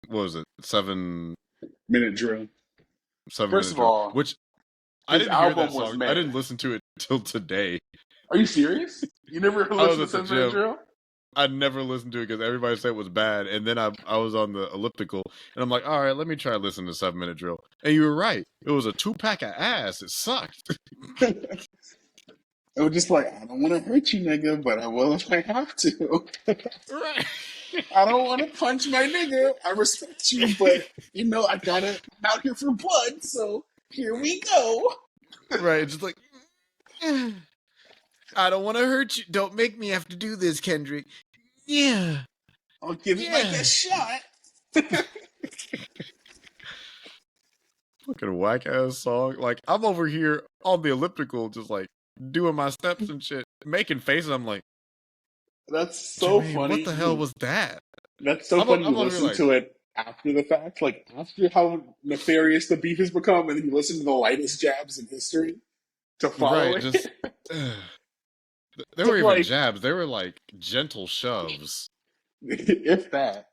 What was it? 7-minute drill. 7 First minute of drill. all, Which I didn't hear that song. made. I didn't listen to it till today. Are you serious? You never listened to 7-minute drill? I never listened to it because everybody said it was bad. And then I was on the elliptical and I'm like, all right, let me try listening to 7-minute drill. And you were right. It was a 2-pack of ass. It sucked. It was just like, I don't want to hurt you, nigga, but I will if I have to. Right. I don't want to punch my nigga. I respect you, but I'm out here for blood, so here we go. Right. Just like, I don't want to hurt you. Don't make me have to do this, Kendrick. Yeah. I'll give you like a shot. Fucking whack ass song. Like, I'm over here on the elliptical, just like doing my steps and shit, making faces. I'm like, that's so Jermaine, funny. What the hell was that? That's so funny. You listen to it after the fact, like after how nefarious the beef has become, and then you listen to the lightest jabs in history to follow it. They were even jabs. They were like gentle shoves. If that.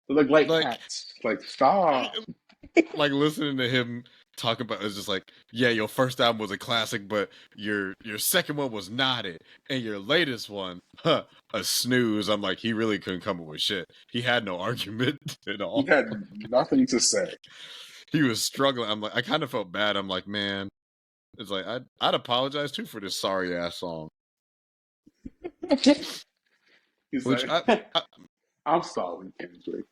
Like cats. Like, stop. Like listening to him talk about it's just like, yeah, your first album was a classic, but your second one was not it. And your latest one, a snooze. I'm like, he really couldn't come up with shit. He had no argument at all. He had nothing to say. He was struggling. I'm like, I kind of felt bad. I'm like, man, it's like I'd apologize too for this sorry ass song. He's like, I'm sorry, Kendrick.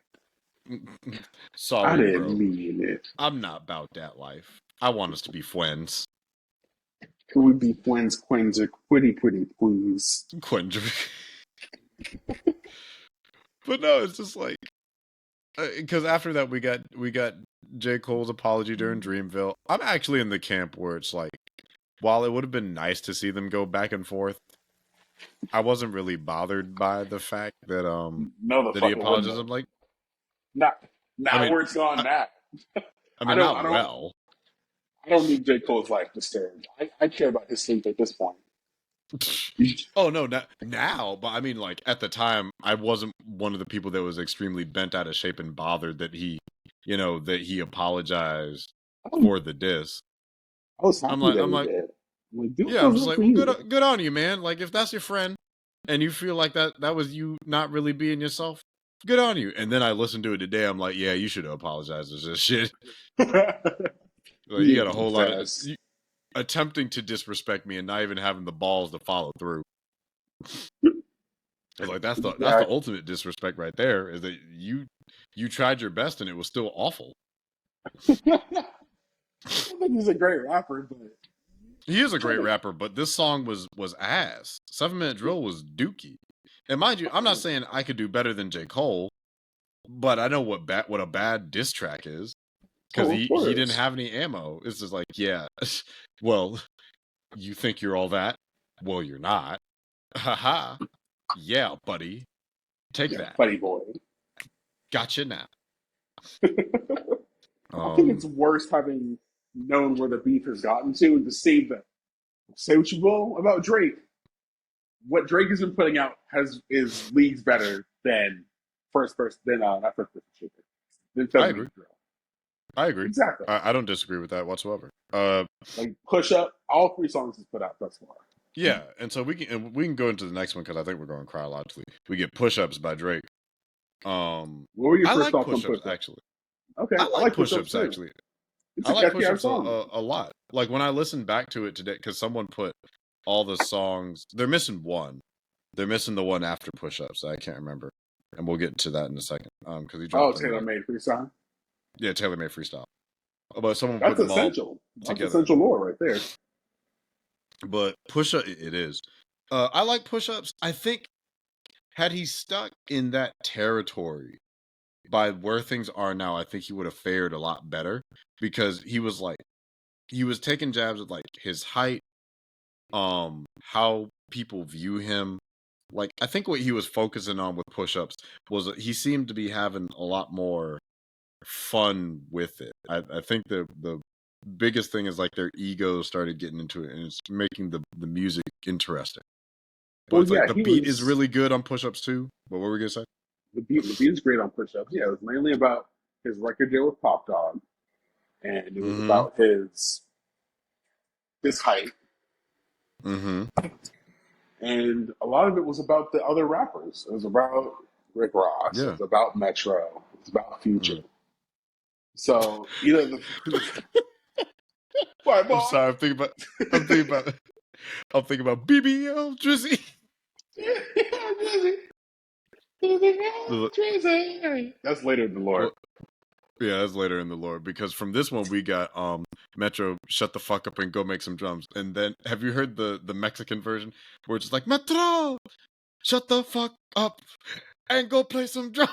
Sorry, I didn't bro. mean it. I'm not about that life. I want us to be friends. Can we be friends, Quenzer? Pretty, please. Kendrick. But no, it's just like because after that we got J. Cole's apology during Dreamville. I'm actually in the camp where it's like, while it would have been nice to see them go back and forth, I wasn't really bothered by the fact No, the that he fucking wouldn't apologized. have. I'm like, Not, I not mean, where it's gone I, now. I I mean, don't, I not don't, well. I don't need J. Cole's life disturbed. I care about his sleep at this point. Oh no, now, but I mean, like at the time, I wasn't one of the people that was extremely bent out of shape and bothered that he apologized I for the diss. was I'm happy like, that I'm he like, did. I'm like, do what yeah, I'm feels just right like, for well, you. good on you, man. Like if that's your friend, and you feel like that was you not really being yourself, good on you. And then I listened to it today. I'm like, yeah, you should have apologized for this shit. Like you You got a whole lot of fast. attempting to disrespect me and not even having the balls to follow through. It's like that's Yeah, the ultimate disrespect right there. Is that you tried your best and it was still awful. I think he's a great rapper, but He is a trying great to. rapper, but this song was ass. 7 Minute Drill was dookie. And mind you, I'm not saying I could do better than J. Cole, but I know what a bad diss track is because Oh, of he didn't course. have any ammo. It's just like, yeah, well, you think you're all that? Well, you're not. Haha. Yeah, buddy. Take Yeah, that. buddy boy. Gotcha now. I think it's Um, worse having known where the beef has gotten to and to see that. Say what you will about Drake. What Drake has been putting out is leagues better than first person than not first person shooter than I 7 agree. Minute Drill. I agree. Exactly. I don't disagree with that whatsoever. Like Push Up, all three songs he's put out thus far. Yeah, and so we can go into the next one because I think we're going chronologically. We get Push Ups by Drake. What were your I first like thoughts on Push Ups Push Up? actually. Okay, I I like like Push Push Ups Ups too. actually. It's I a like catchy Push ass Ups song. a lot. Like when I listened back to it today, because someone put all the songs. They're missing one. They're missing the one after Push Ups. I can't remember, and we'll get to that in a second. Because he Oh, dropped them Taylor like, made freestyle. yeah, Taylor made freestyle. But someone put That's them all essential. That's together. essential lore right there. But Push Up, it is. I like Push Ups. I think had he stuck in that territory by where things are now, I think he would have fared a lot better because he was taking jabs at like his height, how people view him. Like I think what he was focusing on with push-ups was he seemed to be having a lot more fun with it. I think the biggest thing is like their egos started getting into it and it's making the music interesting. But Well, it's like yeah, the he beat is was really good on push-ups too. What were we gonna say? the beat is great on Push Ups. Yeah, it was mainly about his record deal with Pop Dog, and it was Mm-hmm. about his height, Mm-hmm. and a lot of it was about the other rappers. It was about Rick Ross. It Yeah. was about Metro. It was about Future. Mm. So either the Bye, I'm boy. sorry. I'm thinking about. I'm thinking about BBL Drizzy. That's later in the lore. Well, yeah, that's later in the lore because from this one we got Metro shut the fuck up and go make some drums. And then have you heard the Mexican version where it's just like Metro shut the fuck up and go play some drums?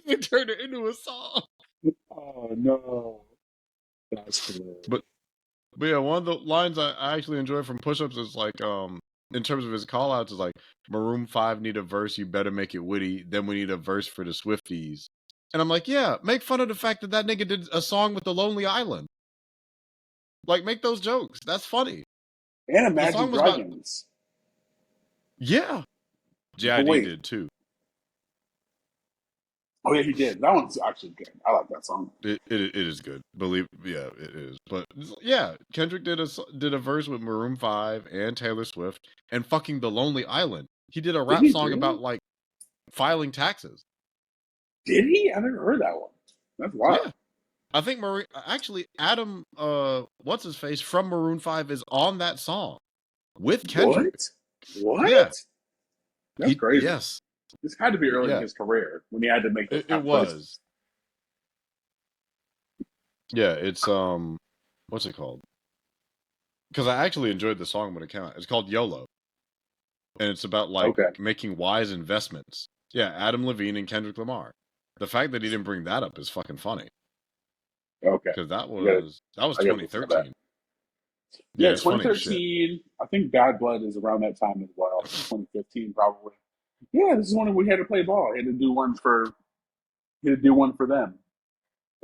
They turned it into a song. Oh no, that's cool. But but yeah, one of the lines I actually enjoy from Push Ups is like in terms of his call outs is like Maroon 5 need a verse, you better make it witty. Then we need a verse for the Swifties. And I'm like, yeah, make fun of the fact that that nigga did a song with the Lonely Island. Like, make those jokes. That's funny. And The Imagine song was about, Dragons. yeah. But JID wait, did too. oh yeah, he did. That one's actually good. I like that song. It is good. Yeah, it is. But yeah, Kendrick did a verse with Maroon 5 and Taylor Swift and fucking the Lonely Island. He did a Did rap he song really? about like filing taxes. Did he? I never heard that one. That's wild. Yeah. I think actually Adam what's his face from Maroon 5 is on that song with Kendrick. What? What? Yeah. That's crazy. Yes. This had to be early in Yeah. his career when he had to make those It kind of was. choices. Yeah, it's what's it called? because I actually enjoyed the song when it came out. It's called YOLO, and it's about like Okay. making wise investments. Yeah, Adam Levine and Kendrick Lamar. The fact that he didn't bring that up is fucking funny Okay. because that I gotta, was I gotta listen to that. 2013. Yeah, Yeah, it's funny as shit. 2013. I think Bad Blood is around that time as well. 2015 probably. Yeah, this is when we had to play ball. He had to do one for. He had to do one for them.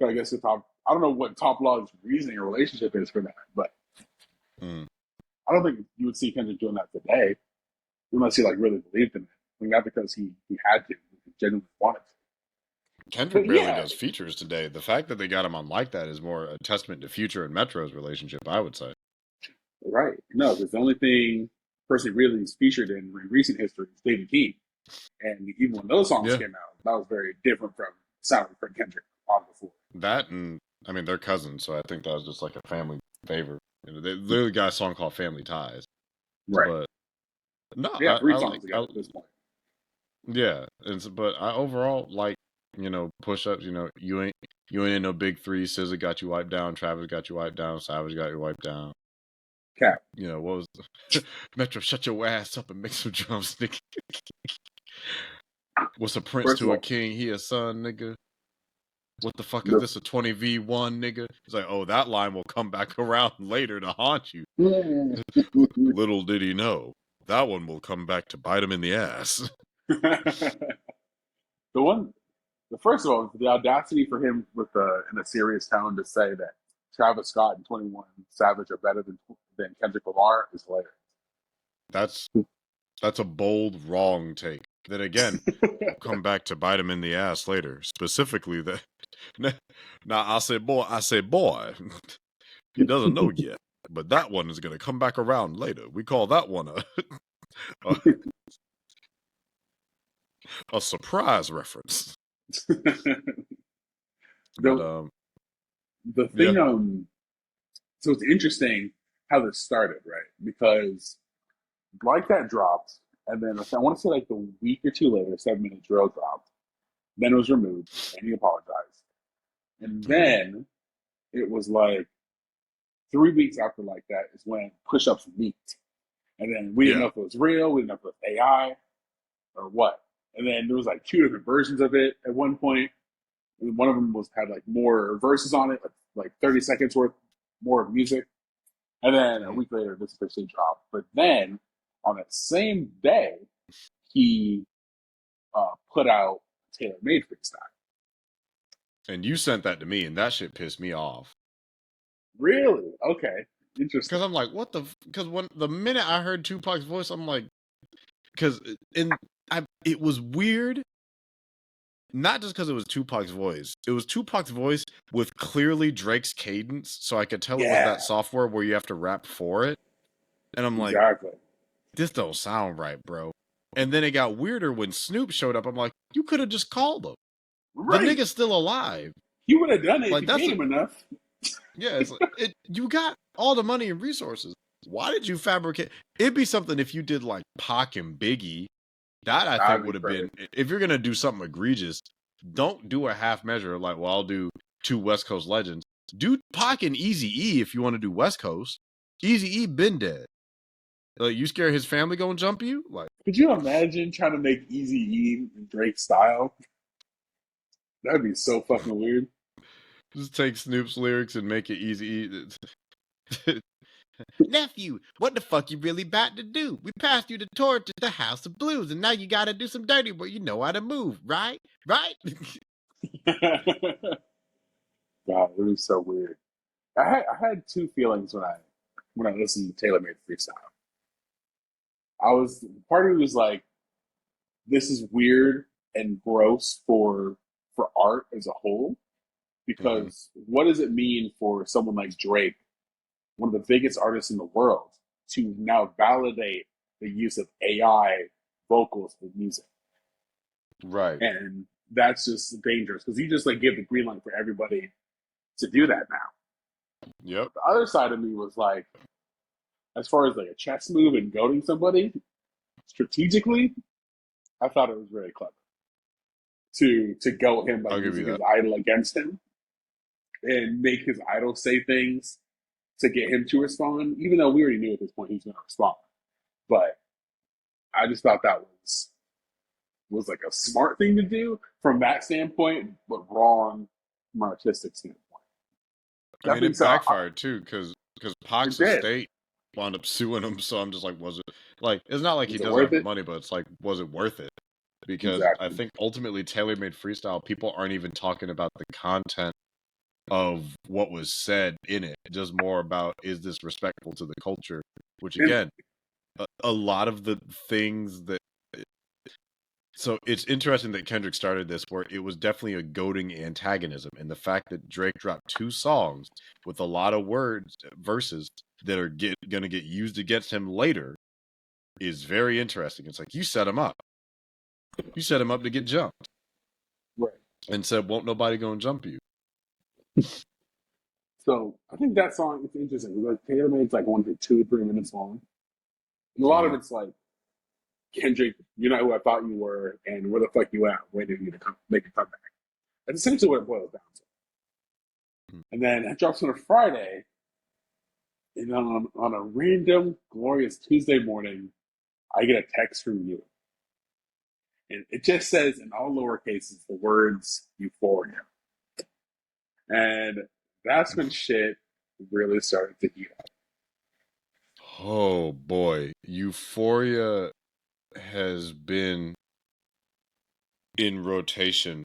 So I guess the top. I don't know what Top Law's reasoning or relationship is for that, but Mm. I don't think you would see Kendrick doing that today unless he like really believed in it. I mean, not because he had to, he genuinely wanted to. Kendrick But barely yeah, does features today. The fact that they got him on like that is more a testament to Future and Metro's relationship, I would say. right. No, because the only person really is featured in recent history is David Keene. And even when those songs Yeah, came out, that was very different from sounding from Kendrick on before. that and I mean they're cousins, so I think that was just like a family favor. You know, they literally got a song called "Family Ties," Right. but no, They have three I songs like together at this point. yeah, but I overall like push ups. You ain't in no big three. SZA got you wiped down. Travis got you wiped down. Savage got you wiped down. Cap. What was Metro? Shut your ass up and make some drums, nigga. What's a prince First of to a all, king? He a son, nigga. What the fuck is the this, a 20v1, nigga? It's like, oh, that line will come back around later to haunt you. Little did he know, that one will come back to bite him in the ass. the one, the first of all, the audacity for him with in a serious tone to say that Travis Scott and 21 Savage are better than Kendrick Lamar is hilarious. That's a bold, wrong take. That again, will come back to bite him in the ass later. Specifically, that now I say, boy, he doesn't know yet, but that one is gonna come back around later. We call that one a, a surprise reference. But the the yeah, thing so it's interesting how this started, right? Because like that dropped, and then I want to say like the week or two later, 7 Minute Drill dropped. Then it was removed, and he apologized. And mm-hmm. then it was like 3 weeks after like that is when push-ups leaked. And then we didn't know Yeah, if it was real, we didn't know if it was AI or what. And then there was like two different versions of it at one point. And one of them had like more verses on it, like 30 seconds worth more of music. And then a mm-hmm. week later, this officially dropped. But then on that same day, he put out Taylor Made Freestyle. And you sent that to me, and that shit pissed me off. Really? Okay. Interesting. Because I'm like, what the? Because when the minute I heard Tupac's voice, I'm like, because it was weird. Not just because it was Tupac's voice. It was Tupac's voice with clearly Drake's cadence, so I could tell it was Yeah, that software where you have to rap for it. And I'm like, exactly. this don't sound right, bro. And then it got weirder when Snoop showed up. I'm like, you could have just called him. The Right. nigga's still alive. He would have done it if Like he that's paid a him enough. yeah. It's like you got all the money and resources. Why did you fabricate? It'd be something if you did like Pac and Biggie. That I think That'd be would have been, perfect. if you're gonna do something egregious, don't do a half measure like, well, I'll do two West Coast legends. Do Pac and Easy E if you want to do West Coast. Easy E been dead. Like you scare his family gonna jump you? Like Could you imagine trying to make Easy E Drake style? That'd be so fucking weird. just take Snoop's lyrics and make it Easy E. Nephew, what the fuck you really about to do? We passed you the torch to the House of Blues, and now you gotta do some dirty work. You know how to move, right? Right? God, it was so weird. I had two feelings when I listened to Taylor Made Freestyle. I was part of me was like, this is weird and gross for art as a whole, Mm-hmm. because what does it mean for someone like Drake, one of the biggest artists in the world, to now validate the use of AI vocals for music? Right. And that's just dangerous because you just like give the green light for everybody to do that now. Yep. The other side of me was like, as far as like a chess move and goading somebody strategically, I thought it was very clever to goad him by I'll give you using his that. idol against him and make his idol say things to get him to respond, even though we already knew at this point he was going to respond. But I just thought that was like a smart thing to do from that standpoint, but wrong from an artistic standpoint. I mean, it backfired too because Pox Estate wound up suing him. So I'm just like, was it like? It's not like he doesn't have the money, but it's like, was it worth it? Because I think ultimately tailor-made freestyle, people aren't even talking about the content of what was said in it. Just more about, is this respectful to the culture? Which again, a lot of the things that. So it's interesting that Kendrick started this where it was definitely a goading antagonism. And the fact that Drake dropped 2 songs with a lot of verses that are going to get used against him later is very interesting. It's like, you set him up. You set him up to get jumped. Right. And said, won't nobody go and jump you. So I think that song is interesting. Like Taylor Made's like 1 to 2, 3 minutes long. And a lot of it's like, Kendrick, you're not who I thought you were, and where the fuck you at? Waiting for you to make a comeback. That's essentially what it boils down to. And then it drops on a Friday, and on a random, glorious Tuesday morning, I get a text from you. And it just says in all lower cases the words Euphoria. And that's when shit really started to heat up. Oh boy. Euphoria has been in rotation,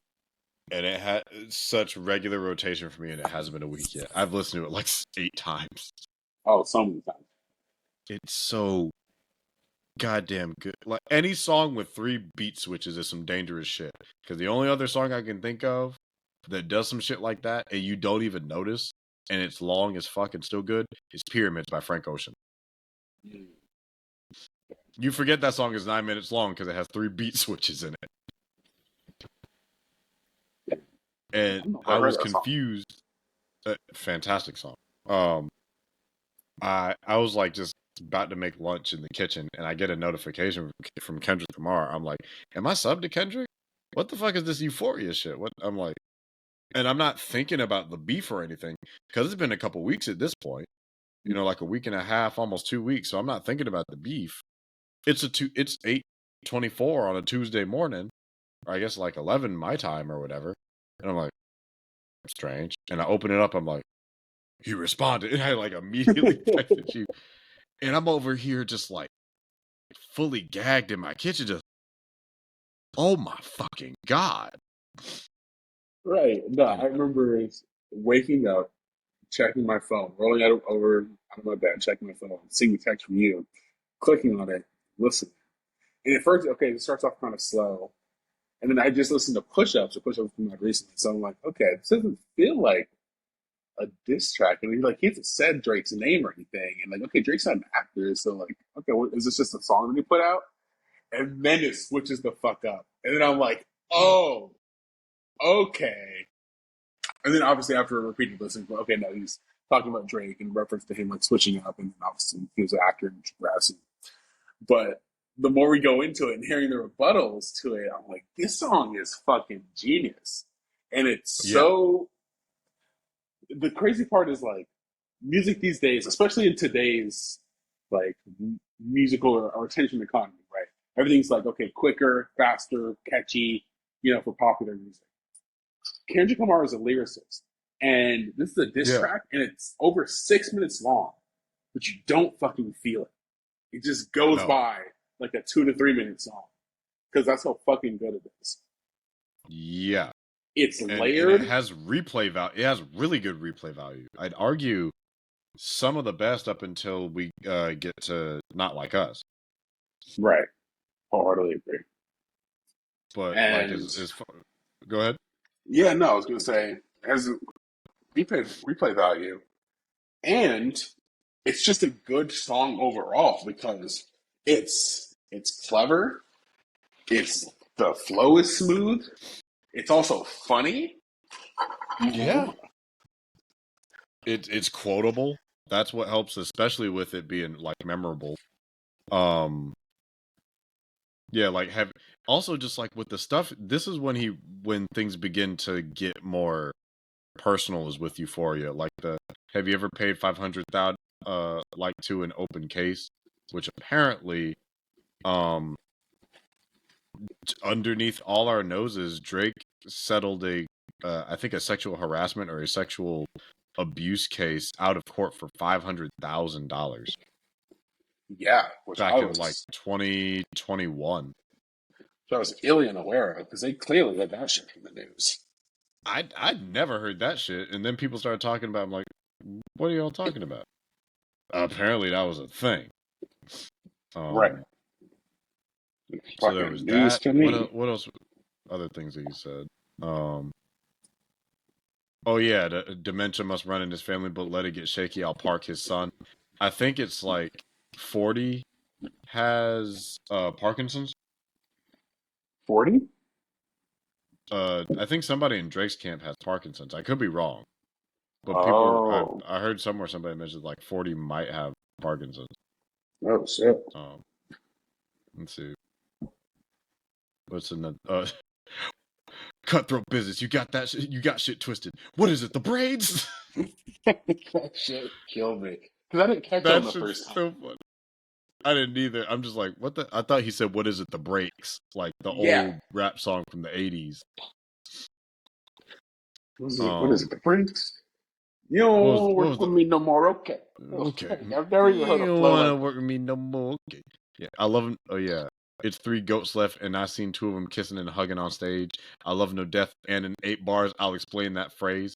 and it had such regular rotation for me, and it hasn't been a week yet. I've listened to it like 8 times. Oh, so many times. It's so goddamn good. Like, any song with 3 beat switches is some dangerous shit. Because the only other song I can think of that does some shit like that, and you don't even notice, and it's long as fuck and still good, is Pyramids by Frank Ocean. You forget that song is 9 minutes long because it has 3 beat switches in it. And I was confused. Fantastic song. I was like just about to make lunch in the kitchen, and I get a notification from Kendrick Lamar. I'm like, am I subbed to Kendrick? What the fuck is this Euphoria shit? What? I'm like, and I'm not thinking about the beef or anything because it's been a couple weeks at this point. You know, like a week and a half, almost 2 weeks. So I'm not thinking about the beef. It's 8:24 on a Tuesday morning, or I guess like 11 my time or whatever. And I'm like, strange. And I open it up. I'm like, he responded, and I like immediately texted you. And I'm over here just like fully gagged in my kitchen, just, oh my fucking God. Right. No, I remember waking up, checking my phone, rolling out of my bed, checking my phone, seeing the text from you, clicking on it, listening. And at first, okay, it starts off kind of slow. And then I just listened to push-ups from my recently. So I'm like, okay, this doesn't feel like a diss track. And he hasn't said Drake's name or anything. And like, okay, Drake's not an actor. So like, okay, is this just a song that he put out? And then it switches the fuck up. And then I'm like, oh, okay. And then obviously after a repeated listen, okay, no, he's talking about Drake in reference to him like switching up, and obviously he was an actor in Jurassic. But the more we go into it and hearing the rebuttals to it, I'm like, this song is fucking genius. And it's so. The crazy part is like music these days, especially in today's like musical or attention economy, right? Everything's like, okay, quicker, faster, catchy, for popular music. Kendrick Lamar is a lyricist, and this is a diss track, and it's over 6 minutes long, but you don't fucking feel it. It just goes by like a 2 to 3 minute song, because that's how fucking good it is. Yeah, it's layered. And it has replay value. It has really good replay value. I'd argue some of the best up until we get to Not Like Us. Right. Wholeheartedly agree. But like, go ahead. Yeah, no, I was going to say, as replay value, and it's just a good song overall because it's clever, the flow is smooth, it's also funny. Yeah, it's quotable. That's what helps, especially with it being like memorable. Yeah, like also just like with the stuff. This is when things begin to get more personal, is with Euphoria. Like have you ever paid 500,000 like to an open case? Which apparently, underneath all our noses, Drake settled I think a sexual harassment or a sexual abuse case out of court for $500,000 Yeah, which back in like 2021. I was ill unaware of because they clearly had that shit from the news. I'd never heard that shit, and then people started talking about. I'm like, what are y'all talking about? Apparently, that was a thing. Right. So there was News that. to me. What else? Other things that you said. Oh yeah, dementia must run in his family, but let it get shaky. I'll park his son. I think it's like 40 has Parkinson's. 40? I think somebody in Drake's camp has Parkinson's. I could be wrong, but I heard somewhere somebody mentioned like 40 might have Parkinson's. Oh shit. Let's see. What's in the cutthroat business? You got that shit? You got shit twisted. What is it? The braids? That shit killed me because I didn't catch on the first time. So funny. I didn't either. I'm just like, what the? I thought he said, "What is it?" The breaks, like the old rap song from the '80s. What is it? The breaks? You don't work with me no more. Okay. I've never even heard a flow. You don't want to work with me no more. Okay. Yeah, I love him. Oh yeah, it's 3 goats left, and I seen 2 of them kissing and hugging on stage. I love no death, and in 8 bars, I'll explain that phrase.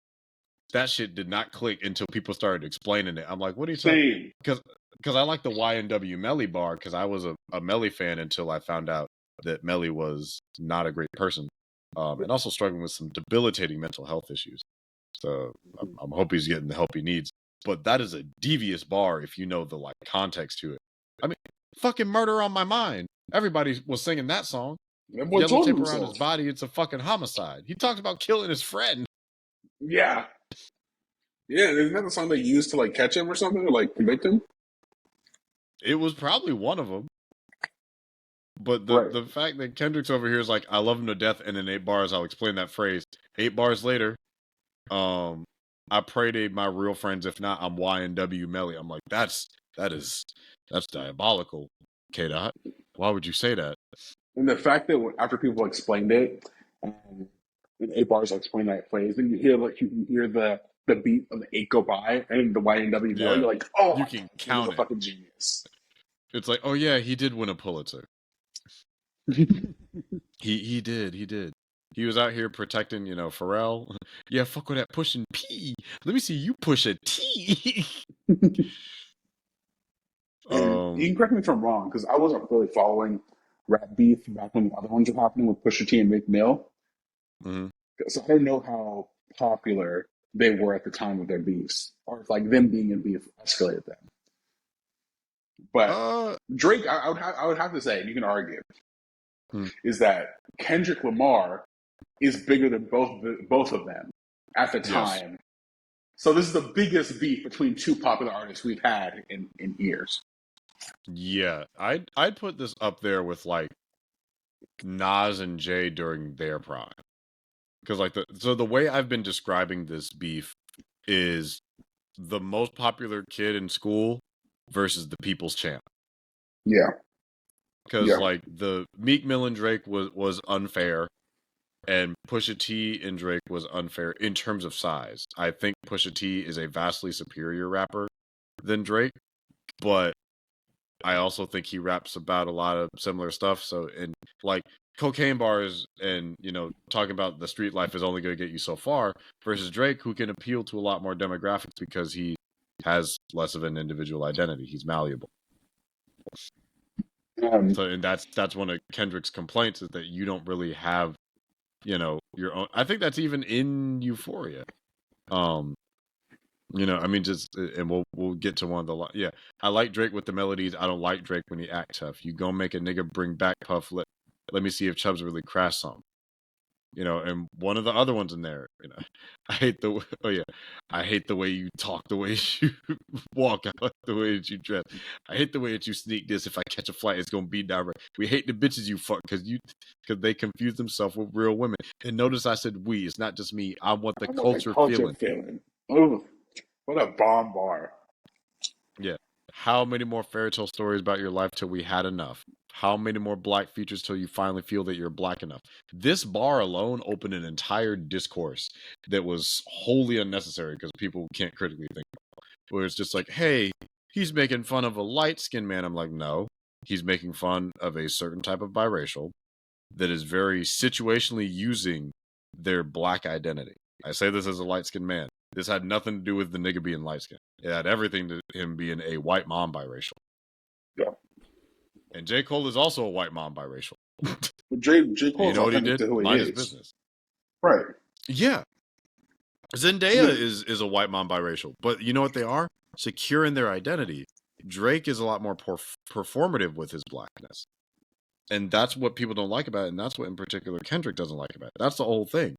That shit did not click until people started explaining it. I'm like, what are you saying? Because I like the YNW Melly bar because I was a Melly fan until I found out that Melly was not a great person, and also struggling with some debilitating mental health issues. So I'm hope he's getting the help he needs. But that is a devious bar if you know the like context to it. I mean, fucking Murder on My Mind. Everybody was singing that song. Yellow tape around his body. It's a fucking homicide. He talked about killing his friend. Yeah. Yeah, isn't that the song they used to like catch him or something, or like convict him? It was probably one of them. But the fact that Kendrick's over here is like, I love him to death, and in 8 bars, I'll explain that phrase. 8 bars later, I pray to my real friends. If not, I'm YNW Melly. I'm like, that's diabolical. K-Dot. Why would you say that? And the fact that after people explained it, in 8 bars, I'll explain that phrase, then you hear the beat of the 8 go by and the YNW Melly. You're like, oh, you can count it. A fucking genius. It's like, oh yeah, he did win a Pulitzer. he did. He was out here protecting, Pharrell. Yeah, fuck with that pushing P. Let me see you push a T. You can correct me if I'm wrong, because I wasn't really following rap beef back when the other ones were happening with Pusha T and Meek Mill. Mm-hmm. So I don't know how popular they were at the time of their beefs, or if like them being in beef escalated them. But Drake, I would have to say, and you can argue, is that Kendrick Lamar is bigger than both of them at the time. Yes. So this is the biggest beef between 2 popular artists we've had in years. Yeah, I'd put this up there with like Nas and Jay during their prime, because like the way I've been describing this beef is the most popular kid in school versus the people's champ. Yeah. Because like the Meek Mill and Drake was unfair, and Pusha T and Drake was unfair in terms of size. I think Pusha T is a vastly superior rapper than Drake, but I also think he raps about a lot of similar stuff. So, and like cocaine bars and, talking about the street life is only going to get you so far versus Drake, who can appeal to a lot more demographics because he has less of an individual identity. He's malleable. So, and that's one of Kendrick's complaints is that you don't really have, your own. I think that's even in Euphoria. And we'll get to one of the yeah. I like Drake with the melodies. I don't like Drake when he act tough. You gonna make a nigga bring back Puff. Let me see if Chubbs really crashed some. And one of the other ones in there. I hate the way you talk, the way you walk out, the way that you dress. I hate the way that you sneak this. If I catch a flight, it's gonna be direct. We hate the bitches you fuck because they confuse themselves with real women. And notice I said we. It's not just me. I want the culture feeling. Ooh. What a bomb bar. Yeah. How many more fairy tale stories about your life till we had enough? How many more black features till you finally feel that you're black enough? This bar alone opened an entire discourse that was wholly unnecessary because people can't critically think. Where it's just like, hey, he's making fun of a light-skinned man. I'm like, no, he's making fun of a certain type of biracial that is very situationally using their black identity. I say this as a light-skinned man. This had nothing to do with the nigga being light-skinned. It had everything to him being a white mom biracial. Yeah. And J. Cole is also a white mom biracial. But J. Cole You know what he did? to who he Mind is. his business. Right. Yeah. Zendaya is a white mom biracial. But you know what they are? Secure in their identity. Drake is a lot more performative with his blackness. And that's what people don't like about it. And that's what in particular Kendrick doesn't like about it. That's the whole thing.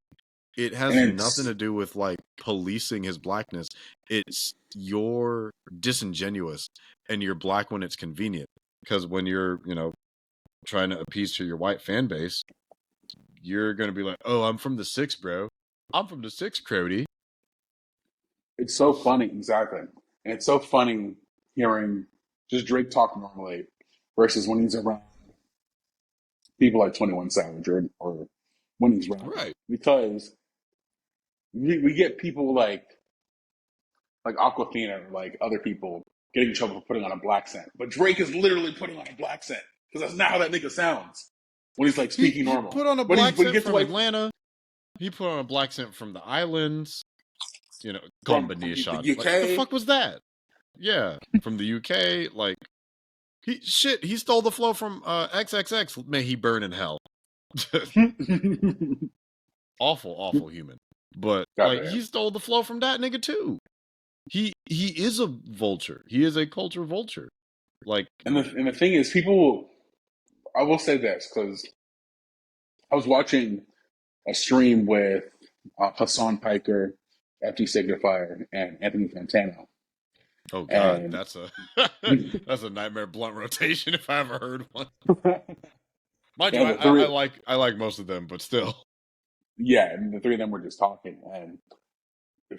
It has nothing to do with like policing his blackness. It's you're disingenuous and you're black when it's convenient. Because when you're, trying to appease to your white fan base, you're going to be like, oh, I'm from the 6, bro. I'm from the 6, Crody. It's so funny, exactly. And it's so funny hearing just Drake talk normally versus when he's around people like 21 Savage or when he's rapping. Right. Because we get people like Aquafina or like other people getting in trouble for putting on a black scent. But Drake is literally putting on a black scent because that's not how that nigga sounds when he's like speaking normal. He put on a When black he scent gets from like Atlanta. He put on a black scent from the islands. from Combination the shot. UK. Like, what the fuck was that? Yeah, from the UK. Like, he stole the flow from XXX. May he burn in hell. Awful human. But he stole the flow from that nigga too. He is a vulture. He is a culture vulture. Like, and the thing is, people. I will say this because I was watching a stream with Hassan Piker, FT Signifier, and Anthony Fantano. Oh God, And that's a nightmare blunt rotation if I ever heard one. Mind you, I like most of them, but still. Yeah, and the three of them were just talking, and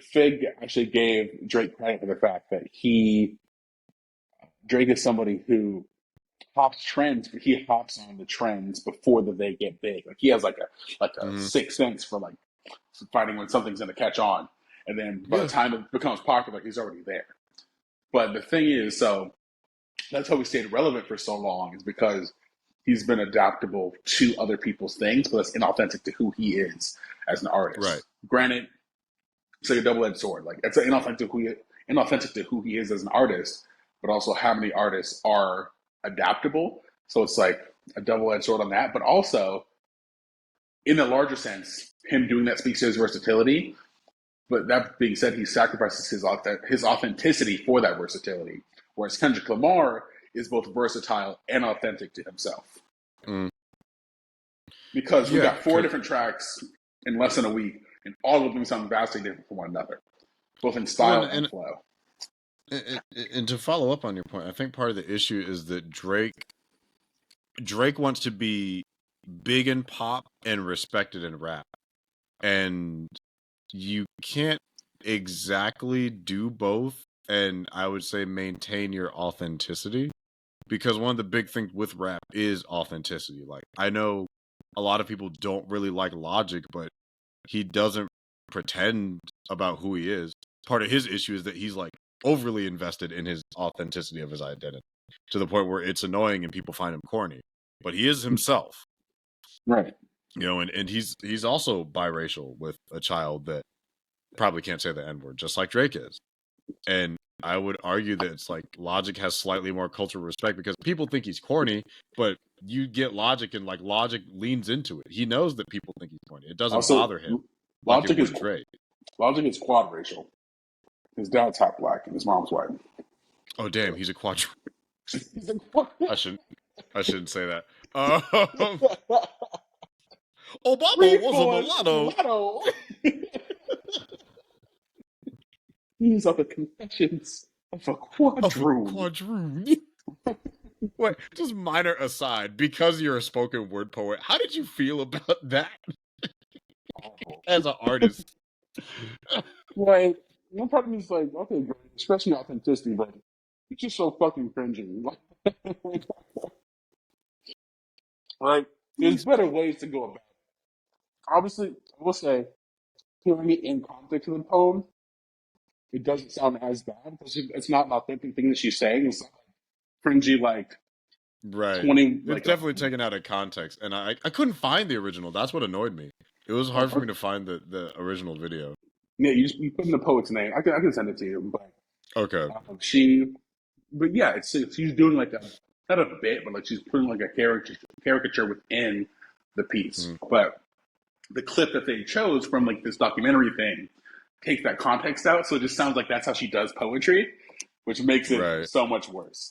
Fig actually gave Drake credit for the fact that Drake is somebody who hops trends, but he hops on the trends before they get big. Like he has like a sixth sense for like finding when something's going to catch on, and then by the time it becomes popular, he's already there. But the thing is, so that's how he stayed relevant for so long, is because he's been adaptable to other people's things, but that's inauthentic to who he is as an artist. Right. Granted, it's like a double-edged sword. Like it's inauthentic to who he is as an artist, but also how many artists are adaptable. So it's like a double-edged sword on that. But also, in a larger sense, him doing that speaks to his versatility. But that being said, he sacrifices his authenticity for that versatility. Whereas Kendrick Lamar is both versatile and authentic to himself. Because we got 4 different tracks in less than a week, and all of them sound vastly different from one another, both in style and flow. And to follow up on your point, I think part of the issue is that Drake wants to be big in pop and respected in rap. And you can't exactly do both, and I would say maintain your authenticity, because one of the big things with rap is authenticity. Like, I know a lot of people don't really like Logic, but he doesn't pretend about who he is. Part of his issue is that he's like overly invested in his authenticity of his identity to the point where it's annoying and people find him corny, but he is himself. Right. And he's also biracial with a child that probably can't say the N-word, just like Drake is. And I would argue that it's like Logic has slightly more cultural respect because people think he's corny, but you get Logic and like Logic leans into it. He knows that people think he's corny. It doesn't bother him. Logic is Drake. Logic is quad racial. His dad's half black and his mom's white. Oh damn, he's a quad. I shouldn't say that. Obama was a mulatto. These are the confessions of a quadroon. Wait, just minor aside, because you're a spoken word poet, how did you feel about that as an artist? Right. one part of me is like, okay, great, express your authenticity, but it's just so fucking cringy. Like, there's better ways to go about it. Obviously, I will say, hearing it in context of the poem, it doesn't sound as bad because it's not an authentic thing that she's saying. It's not cringy, like Right. 20, It's like definitely taken out of context, and I couldn't find the original. That's what annoyed me. It was hard for me to find the original video. yeah, you put in the poet's name. I can send it to you, but Okay. but yeah, she's doing like a not a bit, but like she's putting like a caricature within the piece. Mm-hmm. But the clip that they chose from like this documentary thing takes that context out, so it just sounds like that's how she does poetry, which makes it Right. so much worse.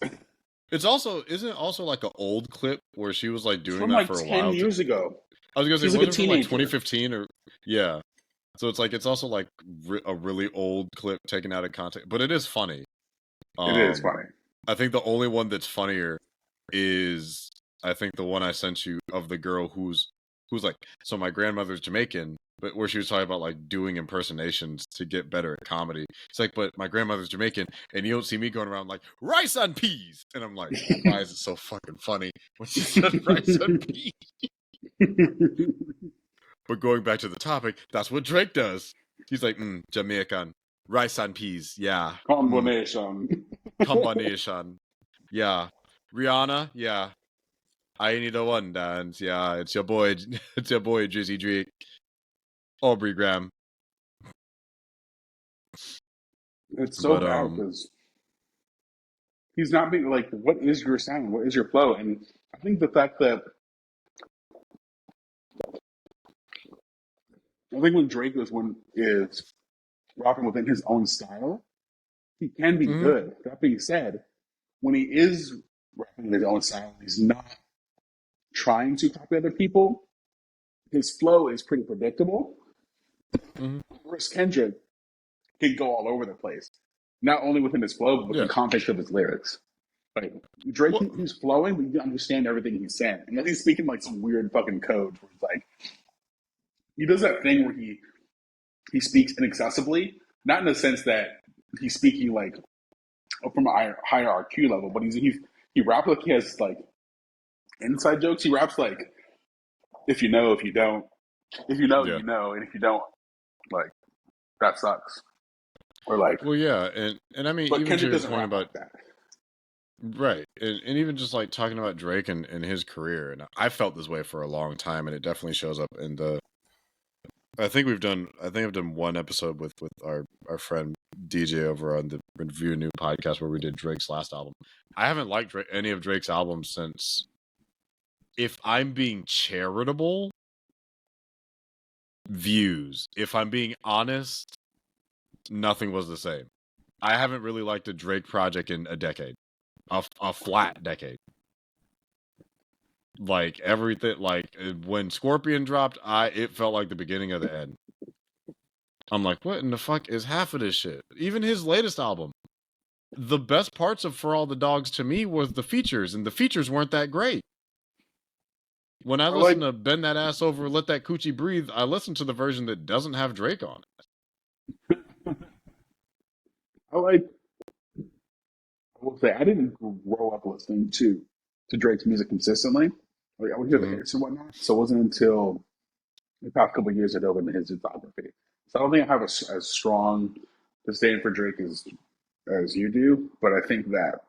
It's also isn't it also like an old clip where she was like doing From that like for a 10 while. years ago. I was gonna say, She's like a was it from like teenager. 2015 or yeah? So it's like it's also like a really old clip taken out of context, but it is funny. It is funny. I think the only one that's funnier is I think the one I sent you of the girl who's like, so my grandmother's Jamaican, but where she was talking about like doing impersonations to get better at comedy. It's like, but my grandmother's Jamaican, and you don't see me going around like rice on peas, and I'm like, why is it so fucking funny when she said rice on peas? But going back to the topic, that's what Drake does. He's like, Jamaican, rice and peas, yeah. Combination. Combination. Yeah. Rihanna, yeah. I need a one dance, yeah. It's your boy Drizzy Drake. Aubrey Graham. It's so But bad because he's not being like, what is your sound? What is your flow? And I think the fact that I think when Drake is rapping within his own style, he can be good. That being said, when he is rapping in his own style, he's not trying to copy other people. His flow is pretty predictable. Whereas Kendrick can go all over the place, not only within his flow, but yeah. the context of his lyrics. Like Drake, Well, he's flowing, but you understand everything he's saying. Unless he's speaking like some weird fucking code where it's like he does that thing where he speaks inaccessibly, not in the sense that he's speaking like from a higher IQ level, but he raps like he has like inside jokes. He raps like if you know, if you don't, if you know, yeah. you know, and if you don't, like that sucks. Or like, well, yeah, and I mean, but even to Kendrick your doesn't point rap about like that. right, and even just like talking about Drake and his career, and I felt this way for a long time, and it definitely shows up in the. I think I've done one episode with our friend DJ over on the Review New podcast where we did Drake's last album. I haven't liked any of Drake's albums since. If I'm being charitable, Views. If I'm being honest, nothing was the same. I haven't really liked a Drake project in a decade, a flat decade. Like everything, like when Scorpion dropped, it felt like the beginning of the end. I'm like, what in the fuck is half of this shit? Even his latest album, the best parts of For All the Dogs to me was the features, and the features weren't that great. When I I like listen to Bend That Ass Over, Let That Coochie Breathe, I listen to the version that doesn't have Drake on it. I like I will say I didn't grow up listening to Drake's music consistently. Like I would hear the hits and whatnot. So it wasn't until the past couple of years I dove into his discography. So I don't think I have as strong disdain for Drake as you do, but I think that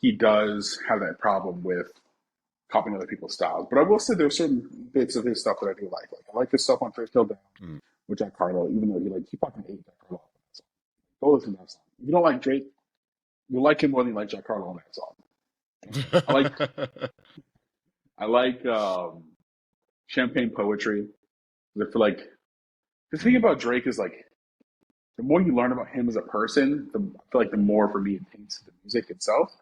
he does have that problem with copying other people's styles. But I will say there's certain bits of his stuff that I do like. Like I like his stuff on Freestyle Down with Jack Harlow, even though he fucking ate Jack Harlow. Go listen to that song. If you don't like Drake, you like him more than you like Jack Harlow on that song. I like Champagne Poetry. I feel like the thing about Drake is like the more you learn about him as a person, I feel like the more for me it paints the music itself.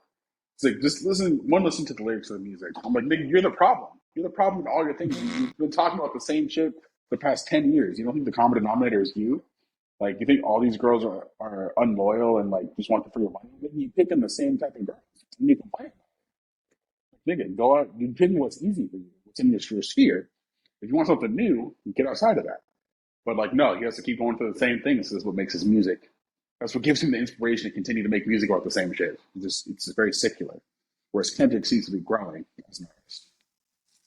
It's like just listen to the lyrics of the music. I'm like, nigga, you're the problem. You're the problem with all your things. You've been talking about the same shit for the past 10 years. You don't think the common denominator is you? Like, you think all these girls are unloyal and like just want the free money? You picking the same type of girls and you complain. Nigga, go out. You're picking what's easy for you, what's in your sphere. If you want something new, get outside of that. But like, no, he has to keep going for the same thing. This is what makes his music That's what gives him the inspiration to continue to make music about the same shit. It's just very secular. Whereas Kendrick seems to be growing as an artist.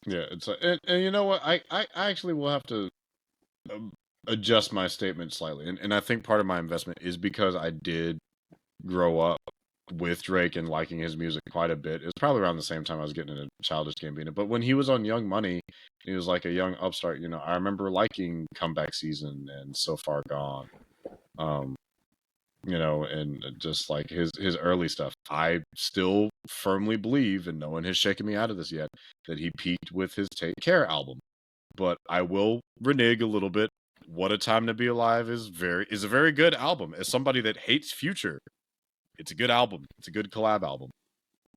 Yeah, it's and you know what? I actually will have to adjust my statement slightly, and I think part of my investment is because I did grow up with Drake and liking his music quite a bit. It was probably around the same time I was getting into Childish Gambino. But when he was on Young Money, he was like a young upstart. You know, I remember liking Comeback Season and So Far Gone. You know, and just like his early stuff. I still firmly believe, and no one has shaken me out of this yet, that he peaked with his Take Care album. But I will renege a little bit. What a Time to Be Alive is a very good album. As somebody that hates Future, it's a good album. It's a good collab album.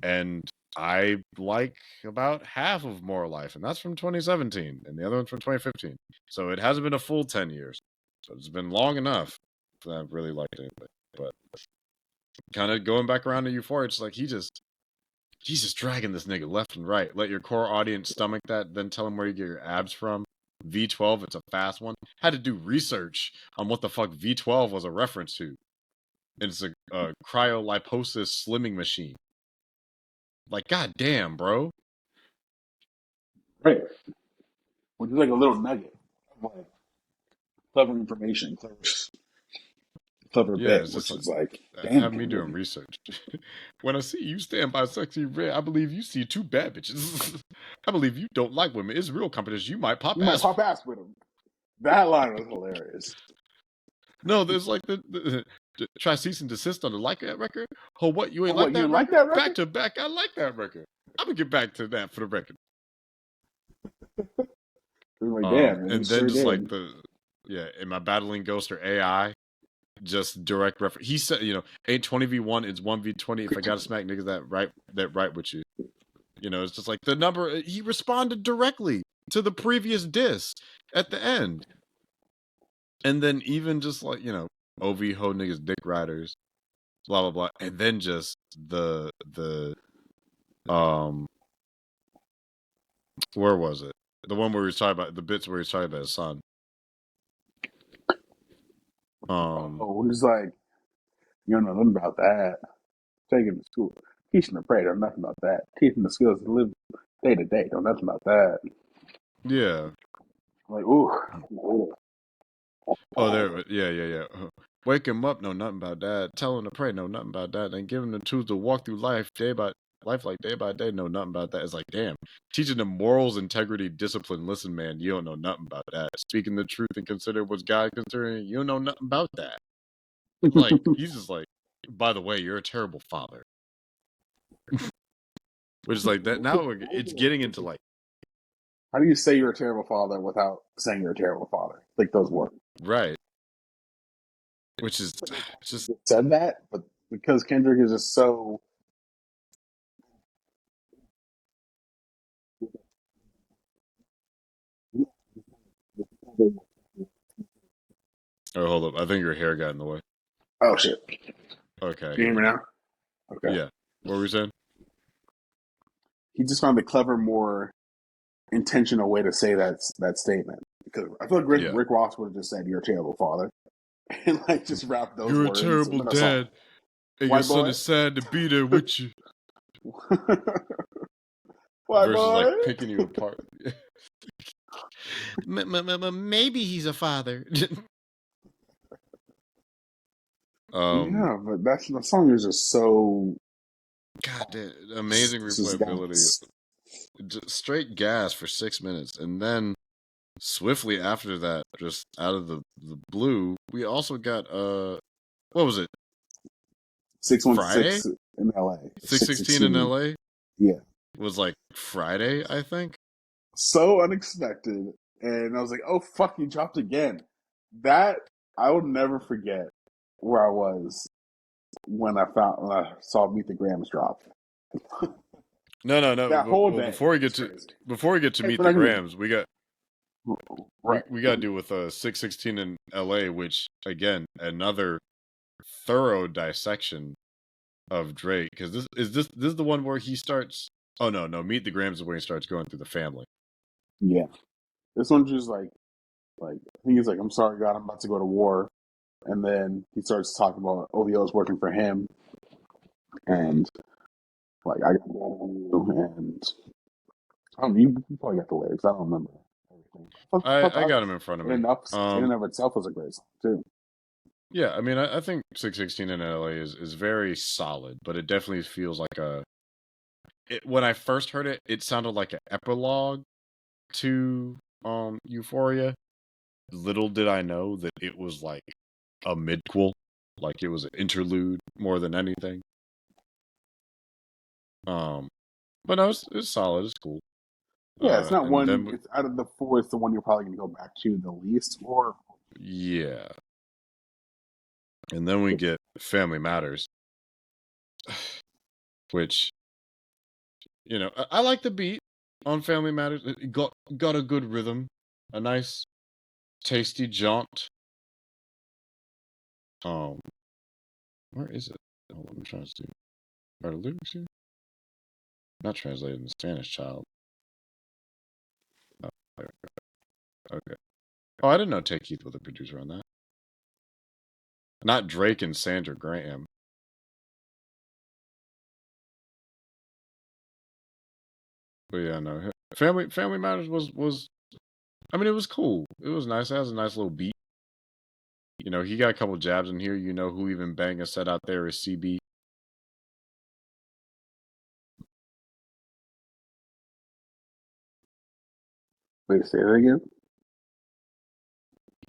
And I like about half of More Life, and that's from 2017, and the other one's from 2015. So it hasn't been a full 10 years. So it's been long enough that I've really liked anything. But kind of going back around to Euphoria, it's like he's just dragging this nigga left and right. Let your core audience stomach that, then tell him where you get your abs from. V12, it's a fast one. Had to do research on what the fuck V12 was a reference to. It's a cryoliposis slimming machine. Like, goddamn, bro. Right. Which is like a little nugget of like clever information, clever Yeah, bit, it's just which like is like, damn, have me doing research. When I see you stand by sexy red, I believe you see two bad bitches. I believe you don't like women. It's real competition. You might pop you might ass. pop ass with him. That line was hilarious. No, there's like try cease and desist on the like that record. Oh, what, you ain't Oh, like what, you that didn't like record? that Back record? to back, I like that record. I'm gonna get back to that for the record. We were like, damn, and he And then sure just like did. am I battling Ghost or AI? Just direct reference. He said, you know, ain't 20v1, it's 1v20. If I gotta smack niggas that right with you. You know, it's just like the number. He responded directly to the previous diss at the end. And then even just like, you know, OV ho niggas dick riders, blah blah blah. And then just the where was it? The one where he was talking about the bits where he was talking about his son. Oh, he's like, you don't know nothing about that. Take him to school. Teaching the pray, don't nothing about that. Teaching the skills to live day to day, don't nothing about that. Yeah. I'm like, ooh. Oh, there. Yeah. Wake him up, know nothing about that. Tell him to pray, know nothing about that. And give him the tools to walk through life like day by day, know nothing about that. It's like, damn, teaching them morals, integrity, discipline. Listen, man, you don't know nothing about that. Speaking the truth and consider what's God considering, you don't know nothing about that. Like, he's just like, by the way, you're a terrible father. Which is like that. Now it's getting into like, How do you say you're a terrible father without saying you're a terrible father? Like those words. right. Which is just Said that, but because Kendrick is just so. oh, hold up. I think your hair got in the way. Oh shit! Okay, Can you hear here we me go. now? Okay. Yeah. What were we saying? He just found a clever, more intentional way to say that statement. Because I feel like Yeah. Rick Ross would have just said, "You're a terrible father," and like just wrap those You're a words terrible within a song. dad, and your White son boy, is sad to be there with you. white Versus like boy. picking you apart. Maybe he's a father. Yeah, but that's the song is just so. God damn, amazing Just replayability. gas. Just straight gas for 6 minutes. And then swiftly after that, just out of the blue, we also got what was it? 616 Friday? in LA. 616 in 616. LA? Yeah. Was like Friday, I think. So unexpected. And I was like, oh, fuck, he dropped again. That, I will never forget where I was when I saw Meet the Grams drop. No. That whole Well, day was crazy. before we get to Hey, Meet we're the not gonna, Grams, we got right. we got to deal with 616 in LA, which again another thorough dissection of Drake, because this is the one where he starts. Oh no, Meet the Grams is where he starts going through the family. Yeah. This one's just like, I think he's like, I'm sorry, God, I'm about to go to war. and then he starts talking about OVO's working for him, and like I got you, and I don't. You probably got the lyrics. I don't remember everything. I got him in front of me. In and of itself was a great song too. Yeah, I mean, I think 616 in LA is very solid, but it definitely feels like when I first heard it, it sounded like an epilogue to Euphoria. Little did I know that it was like a midquel, like it was an interlude more than anything. But no, it's solid. It's cool. Yeah, it's not And one. then It's out of the four. It's the one you're probably gonna go back to the least. Or yeah, and then we get Family Matters, which I like the beat on Family Matters. It got a good rhythm, a nice tasty jaunt. Where is it? Hold on, I'm trying to see. Are the lyrics here? Not translated in Spanish, child. Oh, okay. Oh, I didn't know Tay Keith was the producer on that. Not Drake and Sandra Graham. But yeah, no. Family Matters was. I mean, it was cool. It was nice. It has a nice little beat. He got a couple jabs in here. Who even bang a set out there is CB. wait, say that again.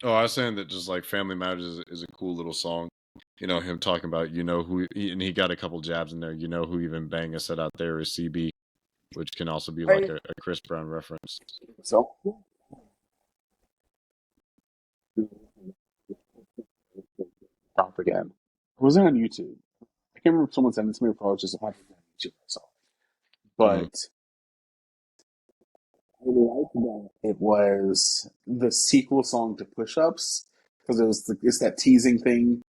Oh, I was saying that just like Family Matters is a cool little song. Him talking about who and he got a couple jabs in there. Who even bang a set out there is CB, which can also be like a Chris Brown reference. So off again. It wasn't on YouTube. I can't remember if someone sent it to me or just on YouTube. So, Mm-hmm. but I liked that it was the sequel song to Push Ups because it's that teasing thing,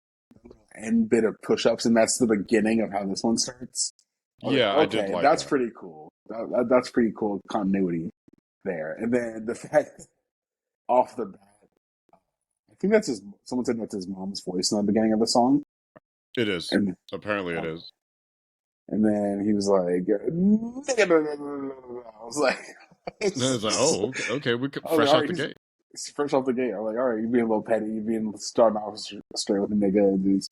end bit of Push Ups, and that's the beginning of how this one starts. I was like, Yeah, I did okay, like that's that. pretty cool. That's pretty cool continuity there. And then the fact off the bat, I think that's his. Someone said that's his mom's voice in the beginning of the song, It is. and Apparently, it is. and then he was like, I was like, Then it's like, oh, okay, we I was like, fresh all out right, the gate. he's fresh off the gate. I'm like, all right, you being a little petty, you being starting off straight with a nigga, and he's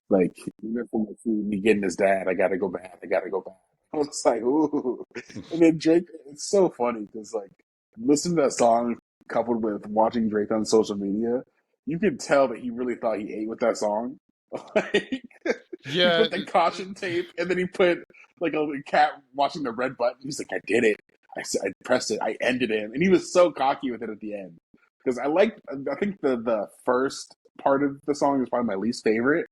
like, you know, from my food, me getting his dad, I gotta go back, I gotta go back. I was like, ooh. And then Drake, it's so funny because like, listen to that song coupled with watching Drake on social media, you can tell that he really thought he ate with that song. Like, he Yeah, put the caution tape, and then he put like a cat watching the red button. He's like, I did it. I pressed it. I ended him, and he was so cocky with it at the end because I think the first part of the song is probably my least favorite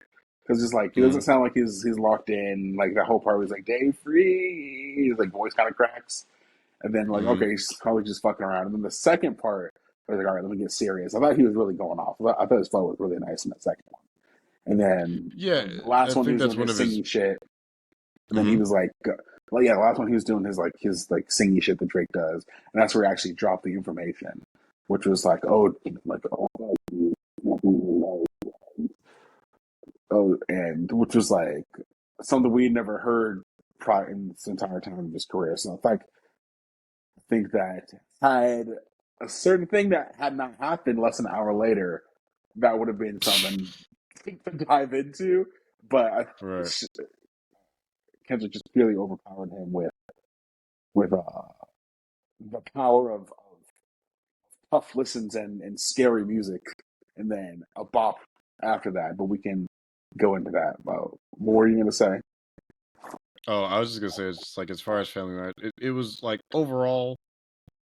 because it's like he mm, doesn't sound like he's locked in. Like that whole part was like day free. His like voice kind of cracks, and then like mm, okay, he's probably just fucking around. And then the second part, I was like, all right, let me get serious. I thought he was really going off. I thought his flow was really nice in that second one. And then yeah. the last I one, he think was that's doing one his of his. singing shit. And then he Mm-hmm. was like, well, yeah, the last one he was doing his like singing shit that Drake does, and that's where he actually dropped the information, which was like, and which was like something we never heard prior in this entire time of his career. So in fact, I think that had a certain thing that had not happened less than an hour later, that would have been something to dive into. But Right. Kendrick just really overpowered him with the power of tough listens and scary music, and then a bop after that. But we can go into that. What were you gonna say? Oh, I was just gonna say, it's just like as far as Family Matters, it was like overall,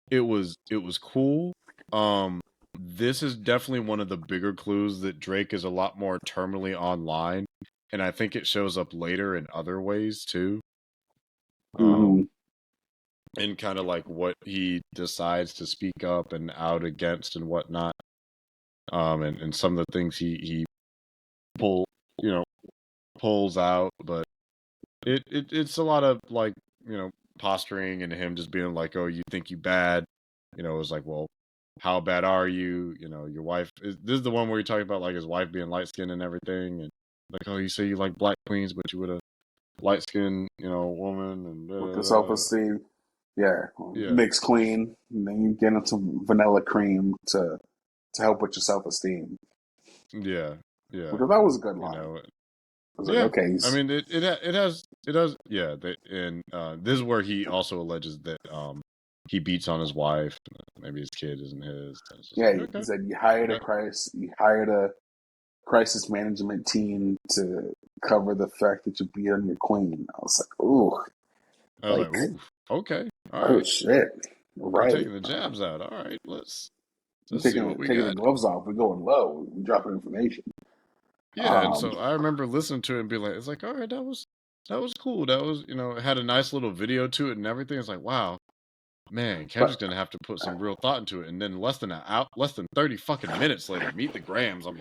it was cool. Um, this is definitely one of the bigger clues that Drake is a lot more terminally online, and I think it shows up later in other ways too. Um, Mm-hmm. and kind of like what he decides to speak up and out against and whatnot. And some of the things he pull, you know, pulls out, but it's a lot of like, posturing and him just being like, "Oh, you think you bad," it was like, well. how bad are you? You know, your wife this is the one where you're talking about like his wife being light skinned and everything, and like, oh, you say you like black queens, but you with a light skinned, you know, woman, and With the self-esteem. Yeah, yeah, mixed queen, and then you get into vanilla cream to help with your self-esteem. yeah, yeah. Because that was a good You line. know, I was like, yeah. okay, I mean, it has yeah. And this is where he also alleges that he beats on his wife. Maybe his kid isn't his. And it's just yeah, like, he okay, said you okay. hired a crisis management team to cover the fact that you beat on your queen. I was like, ooh, I was like, like, ooh, okay, all oh right. shit, You're right. taking the jabs out. All right, let's I'm see what we taking the got. gloves off. We're going low. We dropping information. Yeah, and Um, so I remember listening to it and be like, it's like, all right, that was cool. That was, you know, it had a nice little video to it and everything. It's like, wow, man, Kendrick's but gonna have to put some real thought into it. And then less than 30 fucking minutes later, meet the Grams. I'm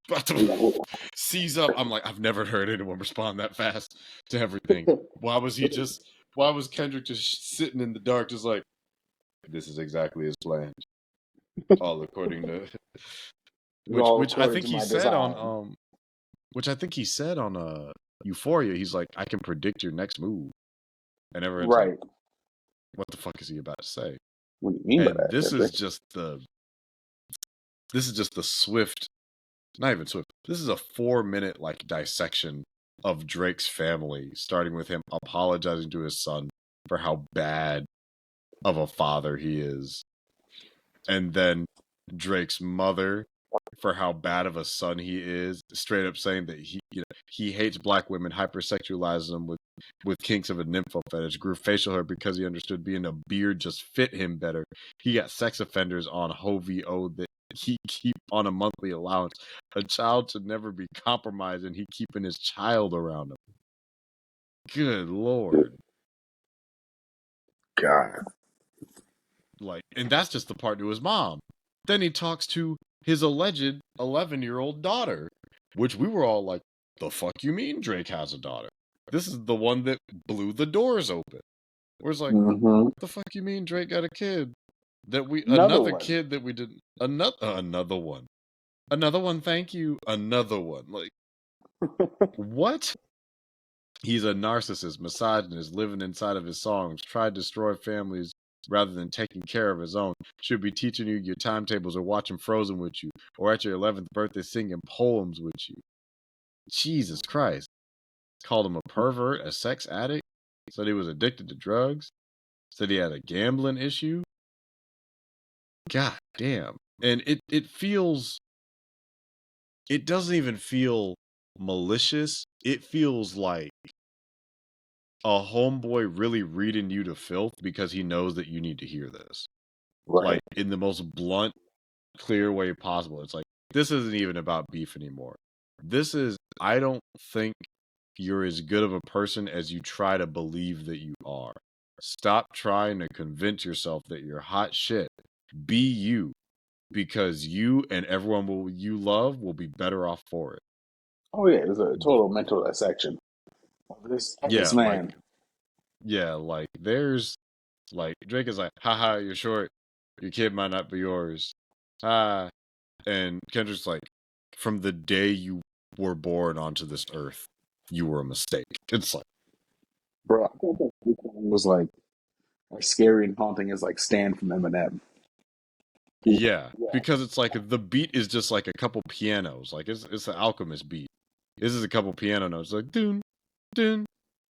about to seize up. I'm like, I've never heard anyone respond that fast to everything. Why was Kendrick just sitting in the dark, just like, this is exactly his plan, all according to it's all which I according think to he my said on design. which I think he said on Euphoria. He's like, I can predict your next move, and everyone's like, Right. what the fuck is he about to say? What do you mean by And that, Kendrick? this is just the swift, not even swift. This is a 4-minute like dissection of Drake's family, starting with him apologizing to his son for how bad of a father he is, and then Drake's mother for how bad of a son he is, straight up saying that he hates black women, hypersexualizes them with kinks of a nympho fetish, grew facial hair because he understood being a beard just fit him better. He got sex offenders on HOVO that he keep on a monthly allowance. A child should never be compromised, and he keeping his child around him. Good Lord. God. Like, and that's just the part to his mom. Then he talks to his alleged 11-year-old daughter, which we were all like, the fuck you mean Drake has a daughter? This is the one that blew the doors open. Where it's like, Mm-hmm. the fuck you mean Drake got a kid? Another Another one. kid that we didn't, another one. Another one, thank you. Another one. Like, what? He's a narcissist, misogynist, living inside of his songs, tried to destroy families rather than taking care of his own. Should be teaching you your timetables or watching Frozen with you, or at your 11th birthday singing poems with you. Jesus Christ. Called him a pervert, a sex addict, said he was addicted to drugs, said he had a gambling issue. God damn. And it doesn't even feel malicious. It feels like a homeboy really reading you to filth because he knows that you need to hear this. Right. Like, in the most blunt, clear way possible. It's like, this isn't even about beef anymore. This is, I don't think you're as good of a person as you try to believe that you are. Stop trying to convince yourself that you're hot shit. Be you, because you and everyone you love will be better off for it. Oh yeah, it's a total mental dissection of Yeah, this man. like there's like Drake is like, haha, you're short. Your kid might not be yours. Ah, and Kendrick's like, from the day you were born onto this earth, you were a mistake. It's like, Bro, I thought that was like as scary and haunting as like Stan from Eminem. yeah, because it's like the beat is just like a couple pianos. Like, it's an Alchemist beat. This is a couple piano notes, like dun dun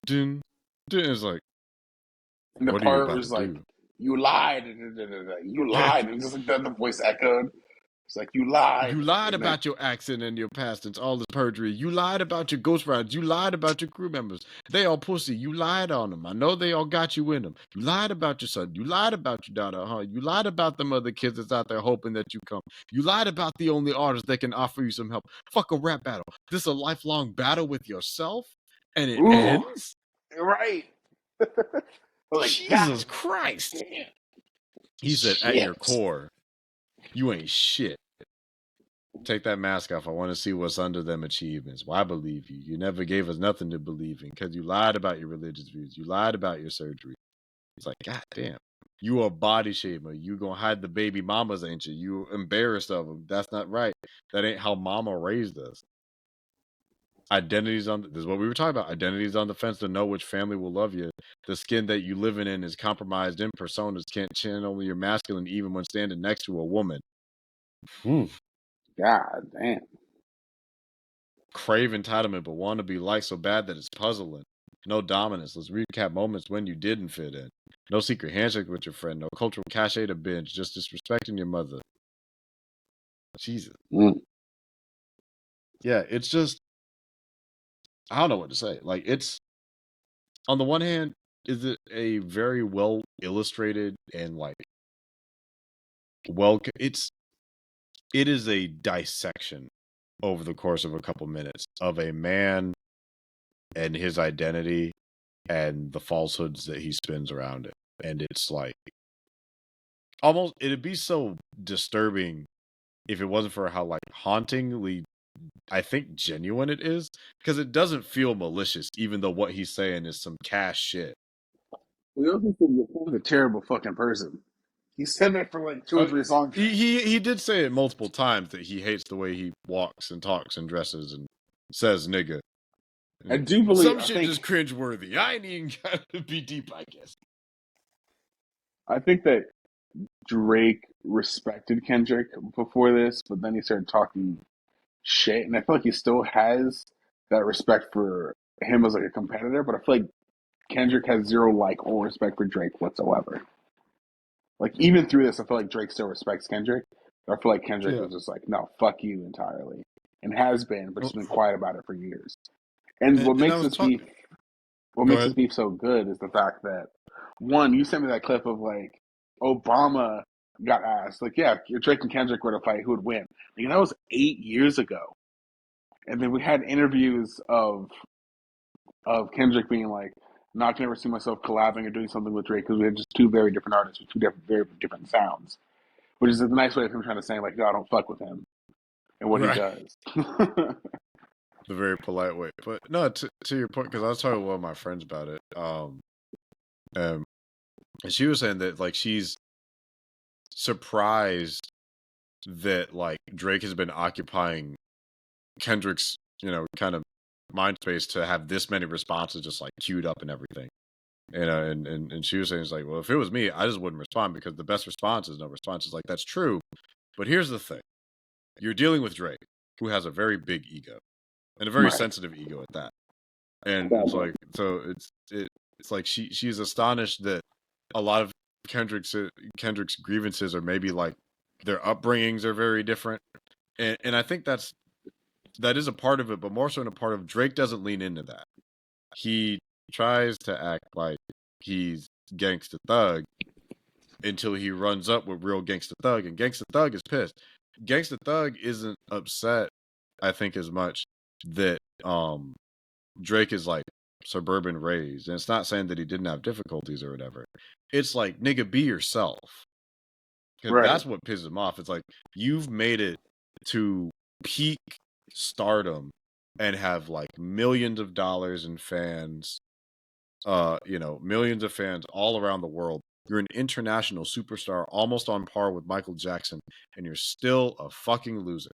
dun dun. It's like, And the what are you part about to was like, do? you lied, you Yeah, lied. And just like the voice echoed. It's like you lied. you lied And then about your accent and your past. It's all this perjury. You lied about your ghostwriters. You lied about your crew members. They all pussy. You lied on them. I know they all got you in them. You lied about your son. You lied about your daughter, huh? You lied about them other kids that's out there hoping that you come. You lied about the only artist that can offer you some help. Fuck a rap battle. This a lifelong battle with yourself, and it ooh, ends? right. I was like, God Jesus Christ. damn. He said, at your Shit. core, you ain't shit. Take that mask off. I want to see what's under them achievements. Well, I believe you. You never gave us nothing to believe in because you lied about your religious views. You lied about your surgery. It's like, God damn. You a body shamer. You gonna hide the baby mamas, ain't you? You embarrassed of them. That's not right. That ain't how mama raised us. Identities on this is what we were talking about. Identities on the fence to know which family will love you. The skin that you living in is compromised in personas. Can't channel your masculine even when standing next to a woman. God damn. Crave entitlement, but want to be liked so bad that it's puzzling. No dominance. Let's recap moments when you didn't fit in. No secret handshake with your friend. No cultural cachet to binge. Just disrespecting your mother. Jesus. Yeah, it's just, I don't know what to say. Like, it's, on the one hand, is it a very well illustrated and like it is a dissection over the course of a couple minutes of a man and his identity and the falsehoods that he spins around it. And it's like almost, it'd be so disturbing if it wasn't for how like hauntingly, I think, genuine it is, because it doesn't feel malicious, even though what he's saying is some cash shit. We also think he's a terrible fucking person. He said that for like 2 or 3 songs. He did say it multiple times that he hates the way he walks and talks and dresses and says nigga. I do believe some shit just cringeworthy. I ain't even gotta be deep, I guess. I think that Drake respected Kendrick before this, but then he started talking shit, and I feel like he still has that respect for him as like a competitor, but I feel like Kendrick has zero like or respect for Drake whatsoever. Like even through this, I feel like Drake still respects Kendrick. But I feel like Kendrick was just like, no, fuck you entirely, and has been, but just been quiet about it for years. And what makes this beef, this beef so good is the fact that one, you sent me that clip of like Obama got asked, like, yeah, if Drake and Kendrick were to fight, who would win? Like, that was 8 years ago. And then we had interviews of Kendrick being like, not gonna ever see myself collabing or doing something with Drake because we have just two very different artists with two different, very different sounds. Which is a nice way of him trying to say like, no, I don't fuck with him and what he does. The very polite way, but no, to your point, because I was talking to one of my friends about it, and she was saying that like she's surprised that like Drake has been occupying Kendrick's, kind of mind space to have this many responses just like queued up and everything. And she was saying, it's like, well, if it was me, I just wouldn't respond because the best response is no response. It's like, that's true. But here's the thing. You're dealing with Drake, who has a very big ego and a very sensitive ego at that. And it's like, so it's like she's astonished that a lot of Kendrick's grievances are maybe like their upbringings are very different. And I think that is a part of it, but more so in a part of Drake doesn't lean into that. He tries to act like he's Gangsta Thug until he runs up with real Gangsta Thug, and Gangsta Thug is pissed. Gangsta Thug isn't upset, I think, as much that Drake is like suburban raised, and it's not saying that he didn't have difficulties or whatever. It's like, nigga, be yourself. Because that's what pisses him off. It's like, you've made it to peak stardom and have like millions of dollars in fans, millions of fans all around the world. You're an international superstar, almost on par with Michael Jackson, and you're still a fucking loser.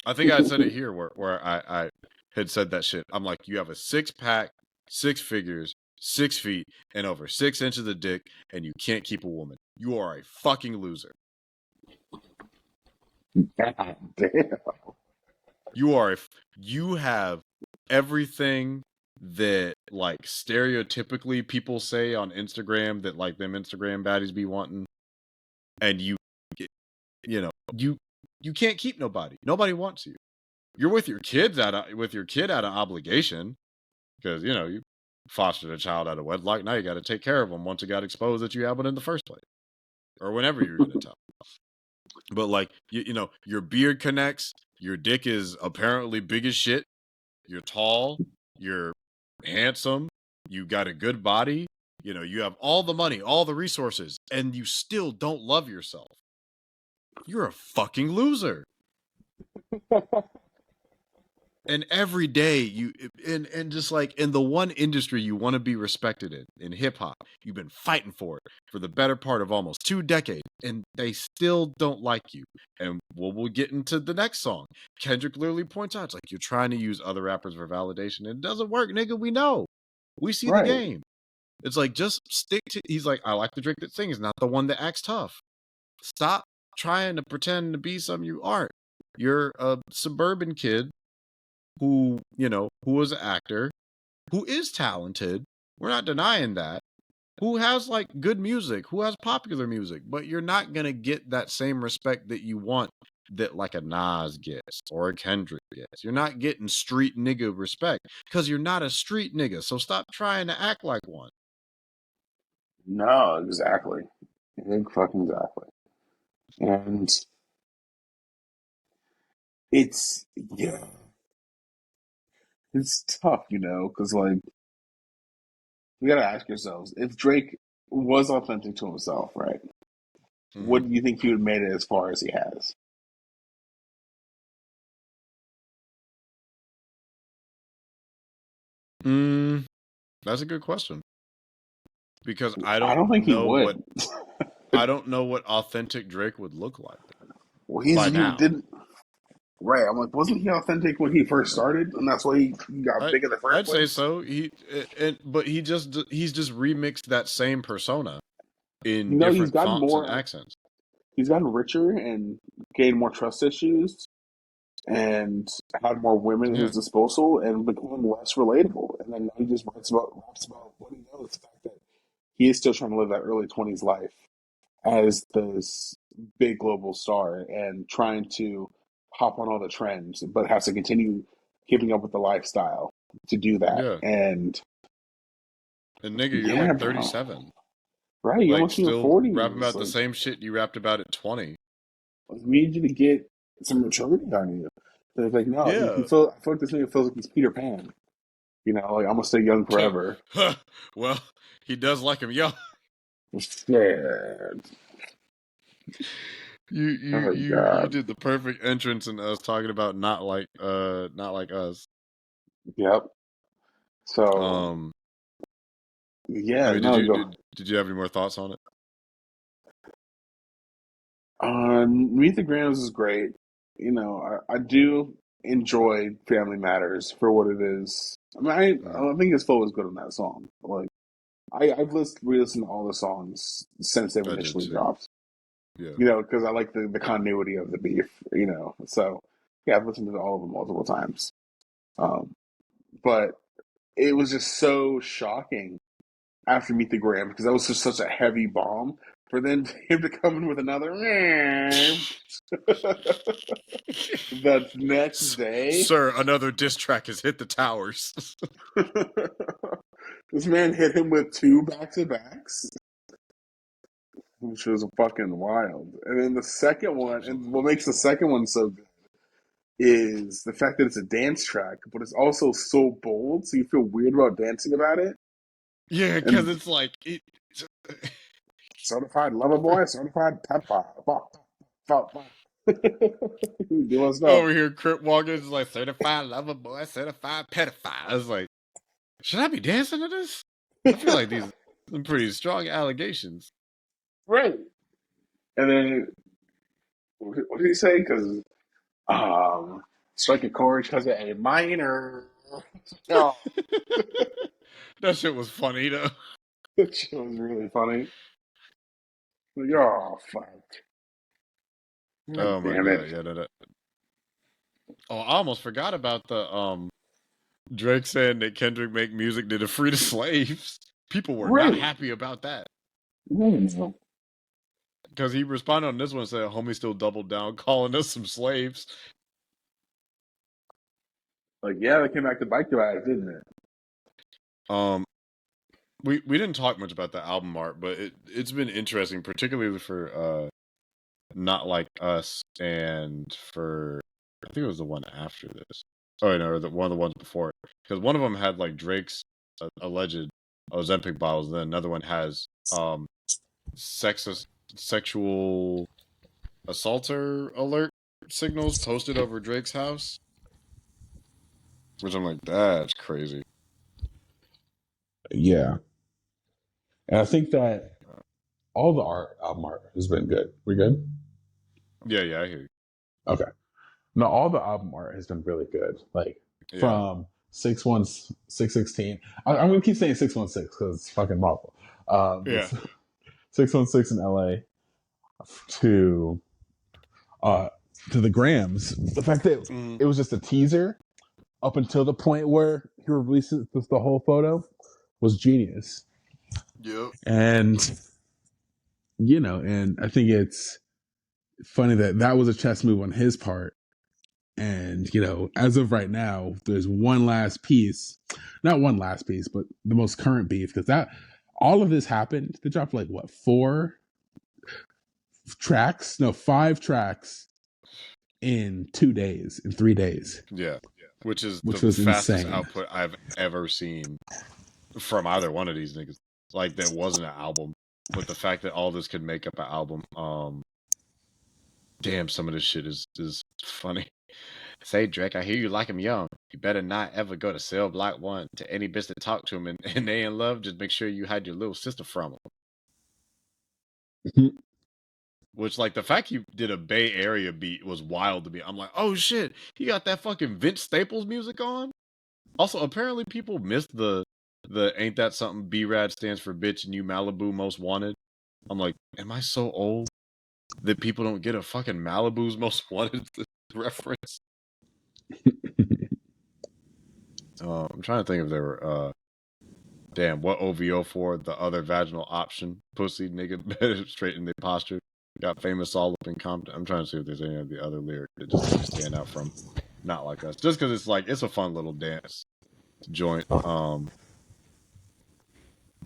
I think I said it here where I had said that shit. I'm like, you have a 6-pack, 6 figures, 6 feet, and over 6 inches of dick, and you can't keep a woman. You are a fucking loser. God damn. You have everything that like stereotypically people say on Instagram that like them Instagram baddies be wanting, and you can't keep nobody. Nobody wants you. You're with your kid out of obligation because you fostered a child out of wedlock. Now you got to take care of them once it got exposed that you had one in the first place, or whenever you're going to tell. But like your beard connects. Your dick is apparently big as shit. You're tall. You're handsome. You got a good body. You have all the money, all the resources, and you still don't love yourself. You're a fucking loser. And every day and just like in the one industry you want to be respected in hip hop, you've been fighting for it for the better part of almost 2 decades, and they still don't like you. And we'll get into the next song. Kendrick literally points out, it's like, you're trying to use other rappers for validation, and it doesn't work, nigga. We know. We see the Right. game. It's like, just stick to. He's like, I like the Drake that sings, not the one that acts tough. Stop trying to pretend to be something you aren't. You're a suburban kid who was an actor, who is talented. We're not denying that. Who has like good music, who has popular music, but you're not gonna get that same respect that you want, that like a Nas gets or a Kendrick gets. You're not getting street nigga respect because you're not a street nigga. So stop trying to act like one. No, exactly. Fucking exactly. And it's, yeah, it's tough, because like we gotta ask yourselves, if Drake was authentic to himself, right? Mm-hmm. What do you think he would have made it as far as he has? That's a good question, because I I don't don't think he know what would. authentic Drake would look like Well, by he now. didn't. Right. I'm like, wasn't he authentic when he first started, and that's why he got big in the first I'd say place? so. But he's just remixed that same persona in He's different gotten fonts and more. accents. He's gotten richer and gained more trust issues, and had more women at his Yeah, disposal, and become less relatable. And then he just raps about what he knows. The fact that he is still trying to live that early 20s life as this big global star, and trying to hop on all the trends, but has to continue keeping up with the lifestyle to do that. yeah. And And nigga, you're yeah, like bro. 37, Right, you're like almost in your still rapping 40s. about the Like, same shit you rapped about at 20. we need you to get some maturity on you. So it's like, no, Yeah. I feel like this nigga feels like he's Peter Pan. Like, I'm gonna stay young forever. Well, he does like him young. Yeah. You Oh God. did the perfect entrance in us talking about not like us. Yep. So Um, I yeah, mean, no, go. did you have any more thoughts on it? Meet the Grams is great. I do enjoy Family Matters for what it is. I mean, Mm, I think his flow is good on that song. Like, I've re-listened to all the songs since they've I did initially too. dropped. Yeah. Because I like the continuity of the beef. So yeah, I've listened to all of them multiple times. Um, but it was just so shocking after Meet the Gram, because that was just such a heavy bomb. For then him to come in with another the next day. Sir, another diss track has hit the towers. This man hit him with two back to backs, which was fucking wild. And then the second one, and what Absolutely. makes the second one so good is the fact that it's a dance track, but it's also so bold, so you feel weird about dancing about it. Yeah, because And it's like certified lover boy, certified pedophile. Doing stuff. over here, Crip walking is like certified lover boy, certified pedophile. I was like, should I be dancing to this? I feel like these are some pretty strong allegations. Right. And then, what did he say? Because, strike a chord because of a minor. Oh, That shit was funny though. that shit was really funny. Like, oh, fuck. God Oh my damn god, it. yeah, Oh, I almost forgot about the Drake saying that Kendrick make music to free the slaves. People were not Right. happy about that. Mm. Because he responded on this one and said, homie still doubled down, calling us some slaves. Like, yeah, they came back to bite your ass, didn't it? Um, we didn't talk much about the album art, but it's been interesting, particularly for Not Like Us, and for I think it was the one after this. Oh no, or one of the ones before it, because one of them had like Drake's alleged Ozempic bottles, and then another one has sexist sexual assaulter alert signals posted over Drake's house. Which I'm like, that's crazy. Yeah. And I think that all the album art has been good. We good? Yeah, I hear you. Okay. No, all the album art has been really good. Like Yeah. from 616. I'm gonna keep saying 616 because it's fucking Marvel. Yeah. 616 in LA to the Grams. The fact that it was just a teaser up until the point where he releases the whole photo was genius. Yep. And and I think it's funny that was a chess move on his part. And as of right now, there's one last piece, not one last piece, but the most current beef, because that all of this happened. They dropped like what, 5 tracks in 2 days, in 3 days. Yeah, which was fastest insane. output I've ever seen from either one of these niggas. Like, that wasn't an album, but the fact that all this could make up an album, damn, some of this shit is funny. Say, Drake, I hear you like him young. You better not ever go to Cell Block 1 to any bitch that talk to him and they in love. Just make sure you hide your little sister from him. Which, like, the fact he did a Bay Area beat was wild to me. I'm like, oh shit, he got that fucking Vince Staples music on. Also, apparently people missed the ain't that something B-Rad stands for bitch and you Malibu most wanted. I'm like, am I so old that people don't get a fucking Malibu's most wanted reference? I'm trying to think if there were damn, what OVO for the other vaginal option pussy nigga straight in the posture got famous all up in Compton. I'm trying to see if there's any of the other lyrics that just stand out from Not Like Us, just because it's like it's a fun little dance joint.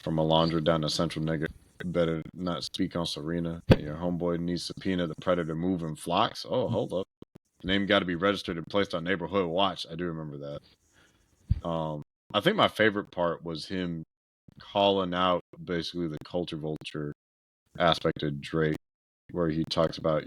From Alondra down to Central nigga, better not speak on Serena. Your homeboy needs subpoena the predator moving flocks. Oh, hold up, name got to be registered and placed on neighborhood watch. I do remember that. I think my favorite part was him calling out basically the culture vulture aspect of Drake, where he talks about,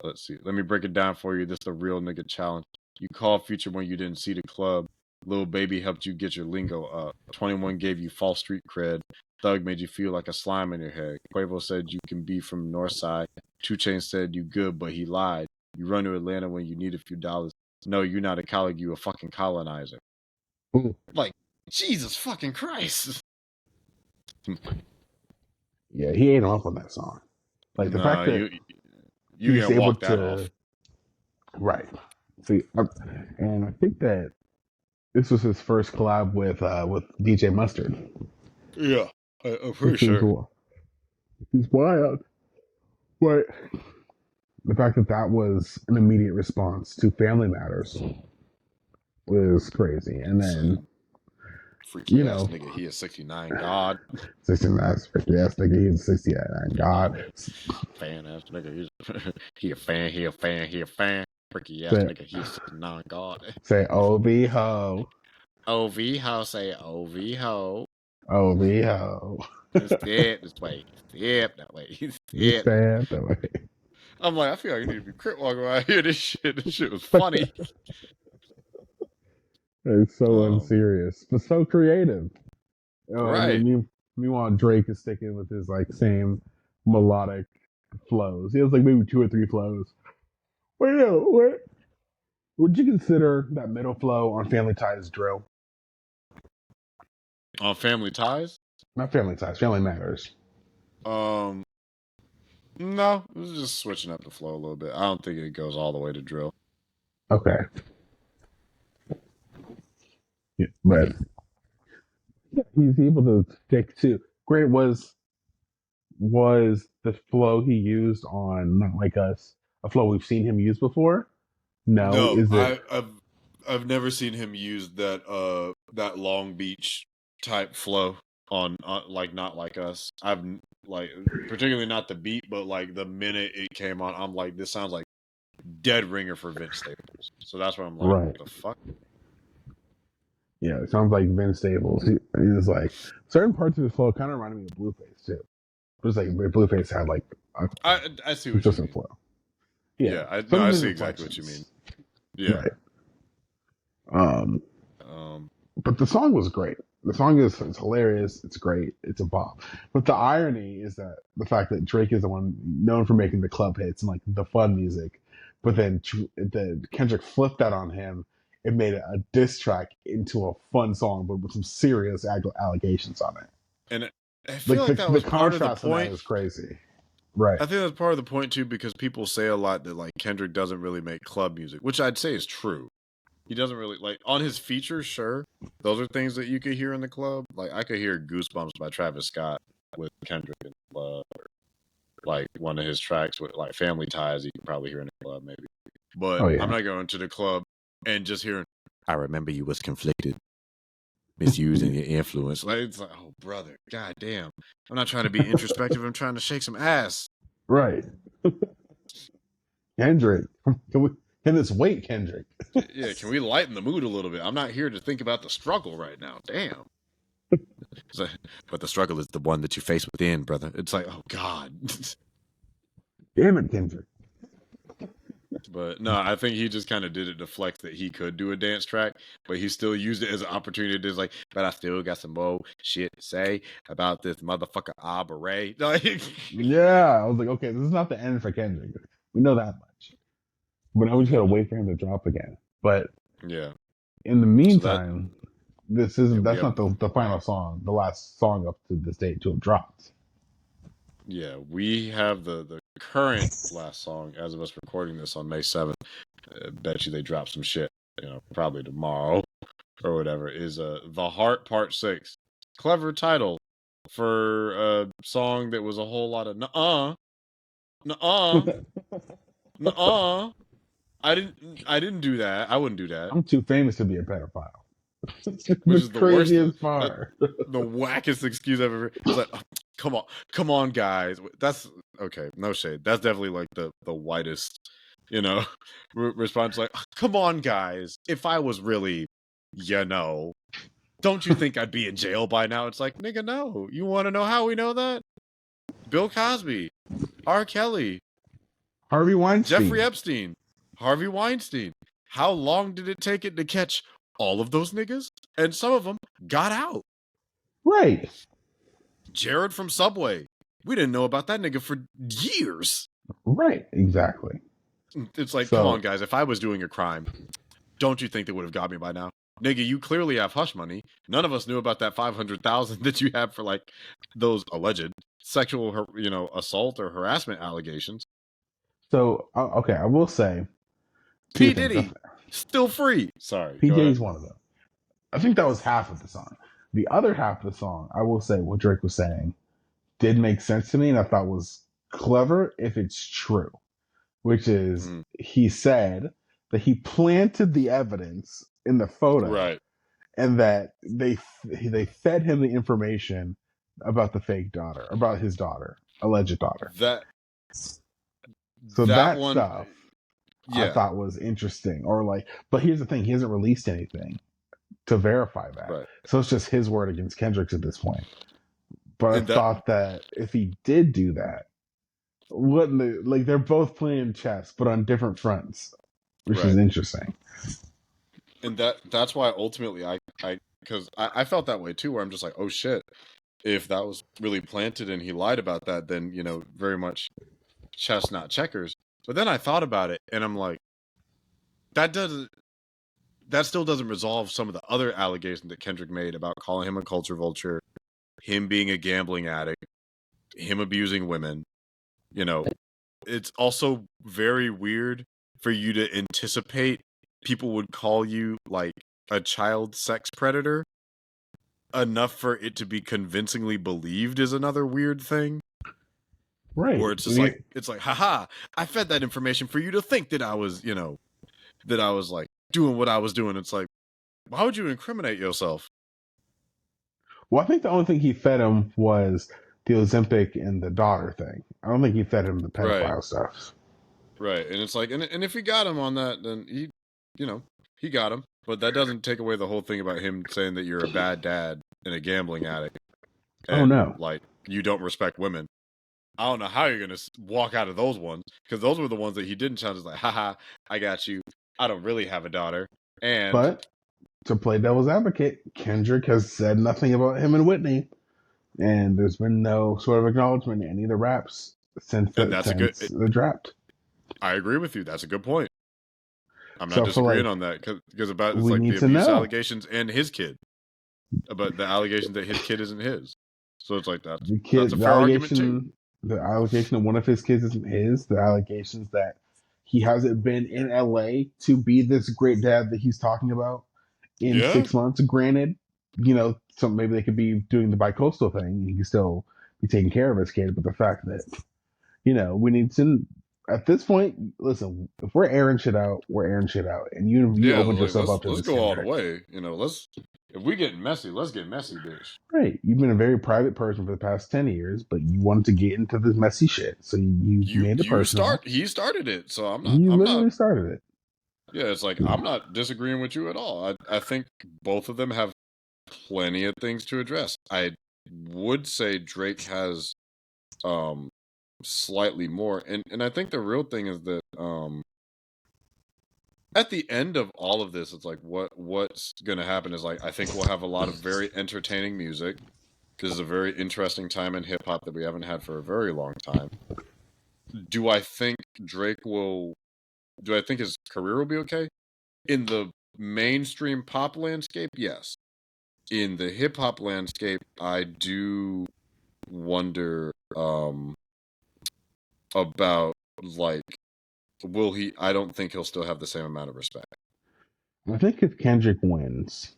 let's see, let me break it down for you. This is the real nigga challenge. You call Future when you didn't see the club. Lil Baby helped you get your lingo up. 21 gave you false street cred. Thug made you feel like a slime in your head. Quavo said you can be from the north side. 2 Chainz said you good, but he lied. You run to Atlanta when you need a few dollars. No, you're not a colleague, you a fucking colonizer. Ooh. Like, Jesus fucking Christ. Yeah, he ain't off on that song. Like the fact that you he's gotta able walk that to, off. right? See, and I think that this was his first collab with DJ Mustard. Yeah, I'm pretty sure. He's wild, but the fact that was an immediate response to Family Matters was crazy. And then freaky ass nigga, he is 69 God. 69 freaky ass nigga, he's 69 God. Fan ass nigga, he a fan. Freaky ass nigga, he's 69 God. Say OV ho. OV ho, say OV ho. OV ho. Step this way. Step that way. Step that way. I'm like, I feel like I need to be crit walking around here. This shit was funny. It's so unserious, but so creative. Right. Meanwhile, Drake is sticking with his like same melodic flows. He has like maybe 2 or 3 flows. What would you consider that middle flow on Family Ties drill? On Family Ties? Not Family Ties, Family Matters. No, it was just switching up the flow a little bit. I don't think it goes all the way to drill. Okay. Yeah, but he's able to stick to. Great was the flow he used on Not Like Us a flow we've seen him use before? No, is it? I've never seen him use that Long Beach type flow on like Not Like Us. I've like particularly not the beat, but like the minute it came on, I'm like, this sounds like dead ringer for Vince Staples. So that's what I'm like, Right. what the fuck? Yeah, it sounds like Vince Staples. He's like certain parts of his flow kind of reminded me of Blueface too. It was like Blueface had like I see what you mean. Flow. Yeah, I see exactly what you mean. Yeah. Right. Um, Um, but the song was great. The song is it's hilarious. It's great. It's a bop. But the irony is that the fact that Drake is the one known for making the club hits and like the fun music, but then Kendrick flipped that on him. It made a diss track into a fun song, but with some serious allegations on it. and I feel Like like that the was part of the contrast of that point. is crazy. Right. I think that's part of the point too, because people say a lot that like Kendrick doesn't really make club music, which I'd say is true. He doesn't really like on his features, sure. Those are things that you could hear in the club. Like I could hear Goosebumps by Travis Scott with Kendrick in the club, or like one of his tracks with like Family Ties you can probably hear in the club maybe. But Oh yeah. I'm not going to the club and just hearing I remember you was conflicted, misusing your influence. Like it's like, oh brother, god damn. I'm not trying to be introspective, I'm trying to shake some ass. Right. Kendrick. Can this wait, Kendrick? Yeah, can we lighten the mood a little bit? I'm not here to think about the struggle right now. Damn. Like, but the struggle is the one that you face within, brother. It's like, oh God. Damn it, Kendrick. But no, I think he just kind of did it to flex that he could do a dance track, but he still used it as an opportunity to like, but I still got some more shit to say about this motherfucker Beret. Like, Yeah, I was like, okay, this is not the end for Kendrick. We know that much. But now we just gotta wait for him to drop again. But yeah. in the meantime, that's have, not the final song, the last song up to this date to have dropped. Yeah, we have the current last song as of us recording this on May 7th. Bet you they drop some shit, probably tomorrow or whatever, is The Heart Part 6. Clever title for a song that was a whole lot of nuh-uh. I didn't do that. I wouldn't do that. I'm too famous to be a pedophile. Which is the worst, craziest part. The wackest excuse I've ever. It's like, oh, come on, guys. That's okay. No shade. That's definitely like the whitest, response. Like, come on, guys. If I was really, don't you think I'd be in jail by now? It's like, nigga, no. You want to know how we know that? Bill Cosby, R. Kelly, Harvey Weinstein, Jeffrey Epstein, Harvey Weinstein. How long did it take it to catch all of those niggas? And some of them got out. Right. Jared from Subway. We didn't know about that nigga for years. Right. Exactly. It's like, come on, guys. If I was doing a crime, don't you think they would have got me by now? Nigga, you clearly have hush money. None of us knew about that $500,000 that you have for like those alleged sexual, assault or harassment allegations. So, okay, I will say, P. Diddy, still free. Sorry. PJ's one of them. I think that was half of the song. The other half of the song, I will say, what Drake was saying did make sense to me, and I thought was clever if it's true. Which is, he said that he planted the evidence in the photo, right, and that they fed him the information about the fake daughter, about his daughter, alleged daughter. That one, stuff, I thought was interesting. Or like, but here's the thing: he hasn't released anything to verify that, right. So it's just his word against Kendrick's at this point. But I thought that if he did do that, they're both playing chess, but on different fronts, which is interesting. And that's why ultimately because I felt that way too, where I'm just like, oh shit, if that was really planted and he lied about that, then very much chess, not checkers. But then I thought about it, and I'm like, that still doesn't resolve some of the other allegations that Kendrick made about calling him a culture vulture, him being a gambling addict, him abusing women. It's also very weird for you to anticipate people would call you like a child sex predator. Enough for it to be convincingly believed is another weird thing. Right. Where it's just like, haha, I fed that information for you to think that I was, that I was like doing what I was doing. It's like, why would you incriminate yourself? Well, I think the only thing he fed him was the Ozempic and the daughter thing. I don't think he fed him the pedophile stuff. Right. And it's like, and if he got him on that, then he got him. But that doesn't take away the whole thing about him saying that you're a bad dad and a gambling addict. And, like, you don't respect women. I don't know how you're going to walk out of those ones, because those were the ones that he didn't challenge. Like, haha, I got you. I don't really have a daughter. And to play devil's advocate, Kendrick has said nothing about him and Whitney, and there's been no sort of acknowledgement in any of the raps since And that's the draft. I agree with you. That's a good point. I'm not So I feel disagreeing like on that because about it's we like need the to abuse know. allegations and his kid, about the allegation that his kid isn't his. So it's like that's a fair argument too. The allegation that one of his kids isn't his. The allegations that he hasn't been in LA to be this great dad that he's talking about in Yeah. 6 months. Granted, so maybe they could be doing the bi-coastal thing. He can still be taking care of his kid, but the fact that we need to. At this point, listen. If we're airing shit out, we're airing shit out, and you opened yourself up to let's this. Go all the way. If we get messy, let's get messy, bitch. Right. You've been a very private person for the past 10 years, but you wanted to get into this messy shit. So you made it personal. He started it, so I'm not not started it. Yeah, it's like I'm not disagreeing with you at all. I think both of them have plenty of things to address. I would say Drake has slightly more. And I think the real thing is that at the end of all of this, it's like what's going to happen is like I think we'll have a lot of very entertaining music because it's a very interesting time in hip hop that we haven't had for a very long time. Do I think his career will be okay? In the mainstream pop landscape, yes. In the hip hop landscape, I do wonder about like I don't think he'll still have the same amount of respect. I think if Kendrick wins,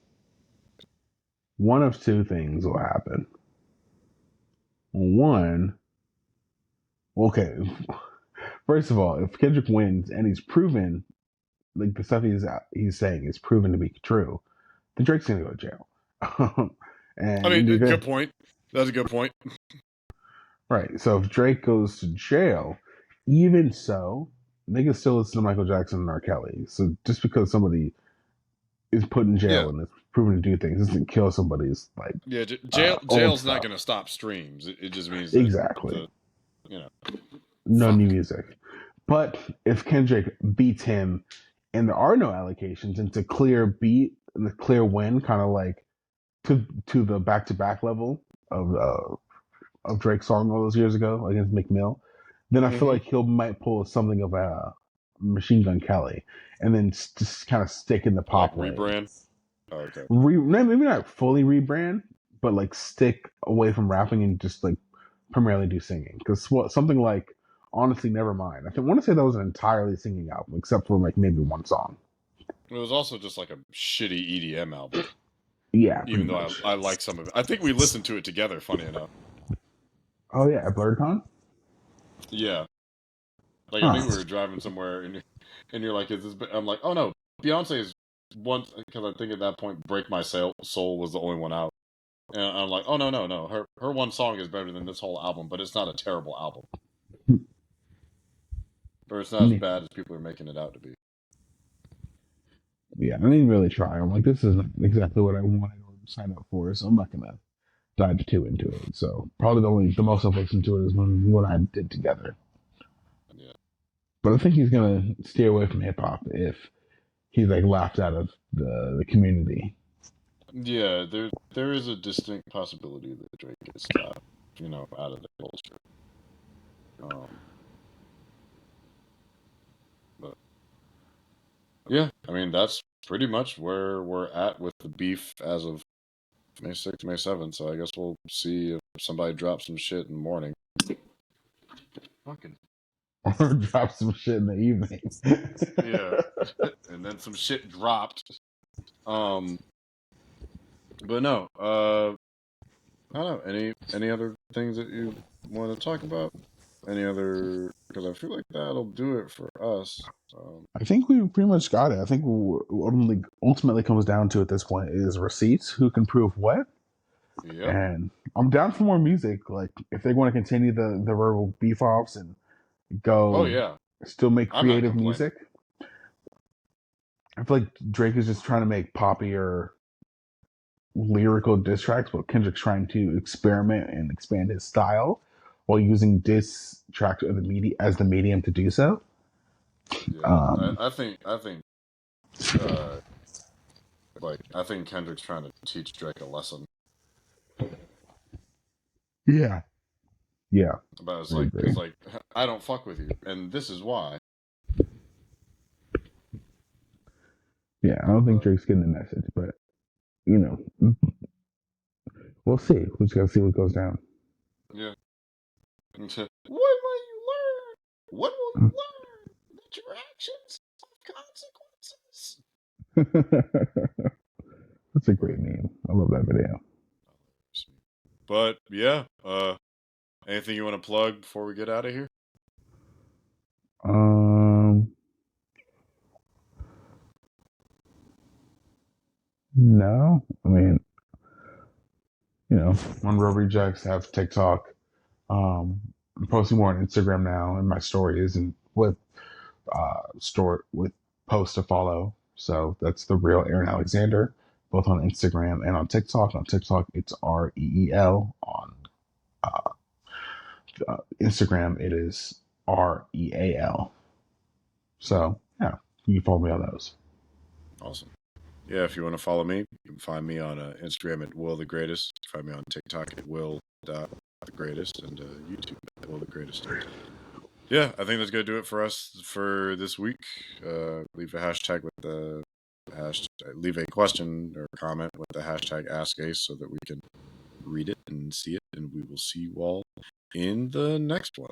one of two things will happen. One, okay, first of all, if Kendrick wins and he's proven, like the stuff he's saying is proven to be true, then Drake's gonna go to jail. And I mean, good point. That's a good point. Right. So if Drake goes to jail, even so, they can still listen to Michael Jackson and R. Kelly. So just because somebody is put in jail and is proven to do things doesn't kill somebody's like. Yeah, jail's not going to stop streams. It just means that exactly. No new music. But if Kendrick beats him, and there are no allocations, and it's a clear beat and a clear win, kind of like to the back-to-back level of Drake's song all those years ago against McMill, then I feel like he might pull something of a Machine Gun Kelly, and then just kind of stick in the pop like rebrand. Oh, okay. Maybe not fully rebrand, but like stick away from rapping and just like primarily do singing. Because something like Honestly Nevermind, I want to say that was an entirely singing album, except for like maybe one song. It was also just like a shitty EDM album. Yeah, even though I like some of it. I think we listened to it together. Funny enough. Oh yeah, at BlurredCon. Yeah, like I think we were driving somewhere, and you're like, "Is this?" I'm like, "Oh no, Beyonce's once," because I think at that point, "Break My Soul" was the only one out, and I'm like, "Oh no, her one song is better than this whole album, but it's not a terrible album, or it's not as bad as people are making it out to be." Yeah, I didn't really try. I'm like, this isn't exactly what I wanted or signed up for, so I'm not gonna dive too into it. So probably the most I've listened to it is when I did together. Yeah. But I think he's gonna steer away from hip hop if he's like laughed out of the community. Yeah, there is a distinct possibility that Drake gets stopped, out of the culture. But yeah, I mean that's pretty much where we're at with the beef as of May 6th, May 7th. So I guess we'll see if somebody drops some shit in the morning. Fucking. Or drop some shit in the evening. Yeah, and then some shit dropped. But no, I don't know. Any other things that you want to talk about? Any other? Because I feel like that'll do it for us. I think we pretty much got it. I think what ultimately comes down to at this point is receipts. Who can prove what? Yep. And I'm down for more music. Like if they want to continue the verbal beef offs and go, oh yeah, still make creative music. I feel like Drake is just trying to make poppier lyrical diss tracks, but Kendrick's trying to experiment and expand his style while using diss tracks as the medium to do so. Yeah, I think Like, I think Kendrick's trying to teach Drake a lesson. Yeah. About it's I like, agree. it's like, I don't fuck with you, and this is why. Yeah, I don't think Drake's getting the message, but we'll see. We just gotta see what goes down. Yeah. What will you learn? What will you learn? That your actions have consequences. That's a great meme. I love that video. But yeah, anything you want to plug before we get out of here? No. I mean, One Real Rejects have TikTok. I'm posting more on Instagram now and my stories and with with posts to follow. So that's the real Aaron Alexander, both on Instagram and on TikTok. On TikTok, it's REEL. On Instagram, it is REAL. So yeah, you can follow me on those. Awesome. Yeah, if you want to follow me, you can find me on Instagram at Will the Greatest. You can find me on TikTok at Will the Greatest and YouTube at Will the Greatest. Yeah, I think that's gonna do it for us for this week. Leave a hashtag with the hashtag. Leave a question or comment with the hashtag AskAce so that we can read it and see it, and we will see you all in the next one.